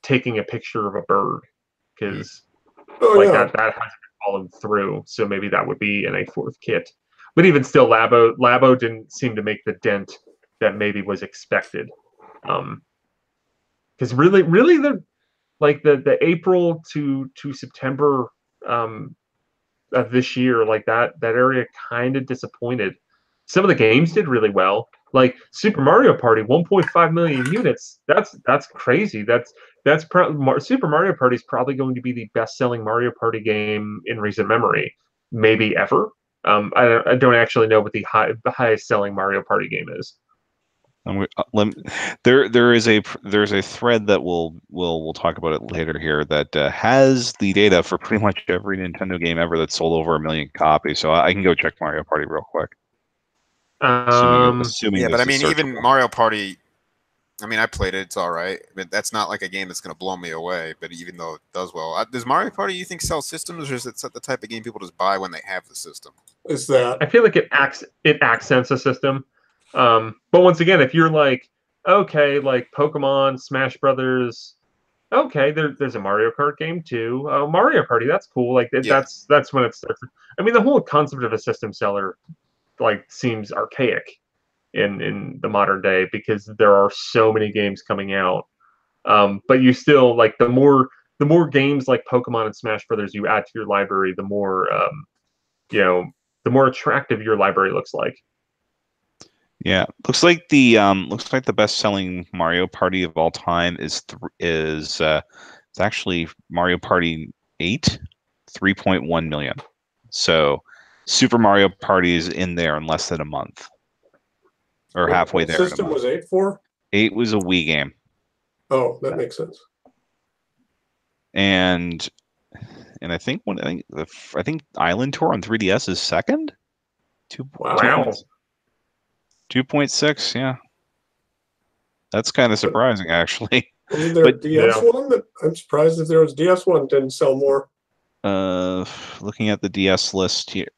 [SPEAKER 2] taking a picture of a bird, because that hasn't been followed through. So maybe that would be in a fourth kit. But even still, Labo didn't seem to make the dent that maybe was expected. Because really, the April to September of this year, like that area kind of disappointed. some of the games did really well. Like Super Mario Party, 1.5 million units. That's crazy. Super Mario Party is probably going to be the best-selling Mario Party game in recent memory, maybe ever. I don't actually know what the highest-selling Mario Party game is.
[SPEAKER 1] There's a thread that we'll talk about it later here that has the data for pretty much every Nintendo game ever that's sold over 1 million copies. So I can go check Mario Party real quick. Assuming
[SPEAKER 4] yeah, but I
[SPEAKER 1] this is
[SPEAKER 4] mean, even
[SPEAKER 1] searchable.
[SPEAKER 4] Mario Party. I mean, I played it; it's all right, but that's not like a game that's going to blow me away. But even though it does well, does Mario Party you think sell systems, or is it the type of game people just buy when they have the system?
[SPEAKER 3] Is that
[SPEAKER 2] I feel like it accents a system. But once again, if you're like, okay, like Pokemon, Smash Brothers, okay, there's a Mario Kart game too. Mario Party, that's cool. Like that's when it starts. I mean, the whole concept of a system seller like seems archaic in the modern day because there are so many games coming out. But you still like the more games like Pokemon and Smash Brothers you add to your library, the more the more attractive your library looks like.
[SPEAKER 1] Yeah, looks like the best-selling Mario Party of all time is it's actually Mario Party 8, 3.1 million. So Super Mario Party is in there in less than a month, or halfway
[SPEAKER 3] what
[SPEAKER 1] there. In a
[SPEAKER 3] system
[SPEAKER 1] month.
[SPEAKER 3] was 8 for?
[SPEAKER 1] 8 was a Wii game,
[SPEAKER 3] Oh, that makes sense.
[SPEAKER 1] and I think I think Island Tour on 3DS is second.
[SPEAKER 2] Wow.
[SPEAKER 1] 2.6, yeah. That's kind of surprising, actually.
[SPEAKER 3] Wasn't there a DS one? I'm surprised if there was DS one didn't sell more.
[SPEAKER 1] Looking at the DS list here.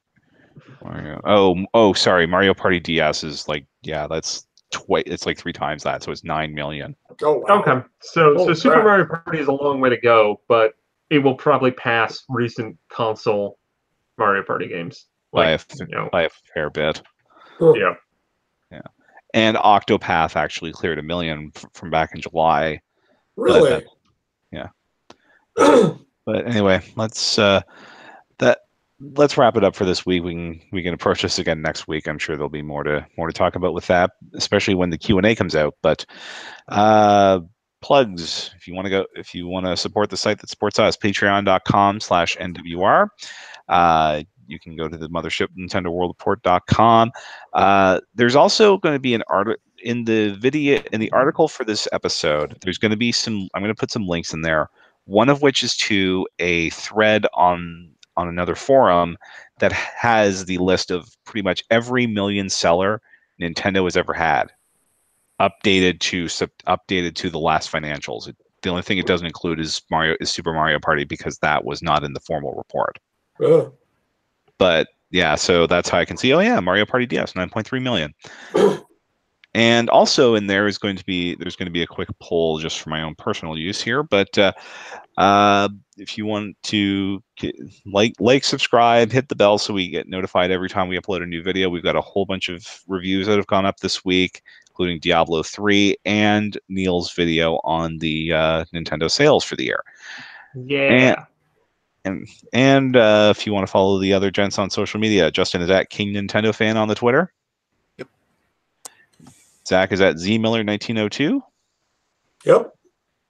[SPEAKER 1] Oh, sorry. Mario Party DS is like, yeah, that's it's like 3 times that, so it's 9 million.
[SPEAKER 3] Oh, wow.
[SPEAKER 2] Okay, so Super Mario Party is a long way to go, but it will probably pass recent console Mario Party games
[SPEAKER 1] By a fair bit.
[SPEAKER 2] Yeah.
[SPEAKER 1] Yeah. And Octopath actually cleared 1 million from back in July.
[SPEAKER 3] Really?
[SPEAKER 1] Yeah. But anyway, let's wrap it up for this week. We can approach this again next week. I'm sure there'll be more to talk about with that, especially when the Q&A comes out. But plugs, if you want to support the site that supports us, patreon.com/NWR. You can go to the mothership NintendoWorldReport.com. There's also going to be an article in the article for this episode. There's going to be I'm going to put some links in there. One of which is to a thread on another forum that has the list of pretty much every million seller Nintendo has ever had, updated to the last financials. The only thing it doesn't include is Super Mario Party because that was not in the formal report.
[SPEAKER 3] Oh.
[SPEAKER 1] But yeah, so that's how I can see. Oh yeah, Mario Party DS 9.3 million. And also in there there's going to be a quick poll just for my own personal use here. But if you want to like, subscribe, hit the bell so we get notified every time we upload a new video. We've got a whole bunch of reviews that have gone up this week, including Diablo 3 and Neal's video on the Nintendo sales for the year.
[SPEAKER 2] Yeah.
[SPEAKER 1] And if you want to follow the other gents on social media, Justin is at King Nintendo Fan on the Twitter.
[SPEAKER 4] Yep.
[SPEAKER 1] Zach is at ZMiller1902.
[SPEAKER 3] Yep.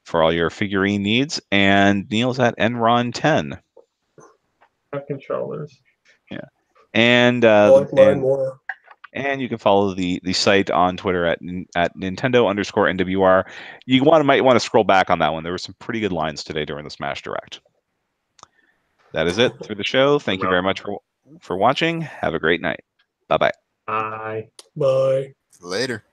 [SPEAKER 1] For all your figurine needs, and Neal's at Enron10.
[SPEAKER 2] Controllers.
[SPEAKER 1] Yeah, and
[SPEAKER 3] I like mine more.
[SPEAKER 1] And you can follow the site on Twitter at Nintendo_NWR. Might want to scroll back on that one. There were some pretty good lines today during the Smash Direct. That is it for the show. Thank you very much for watching. Have a great night. Bye-bye.
[SPEAKER 2] Bye.
[SPEAKER 3] Bye.
[SPEAKER 4] Later.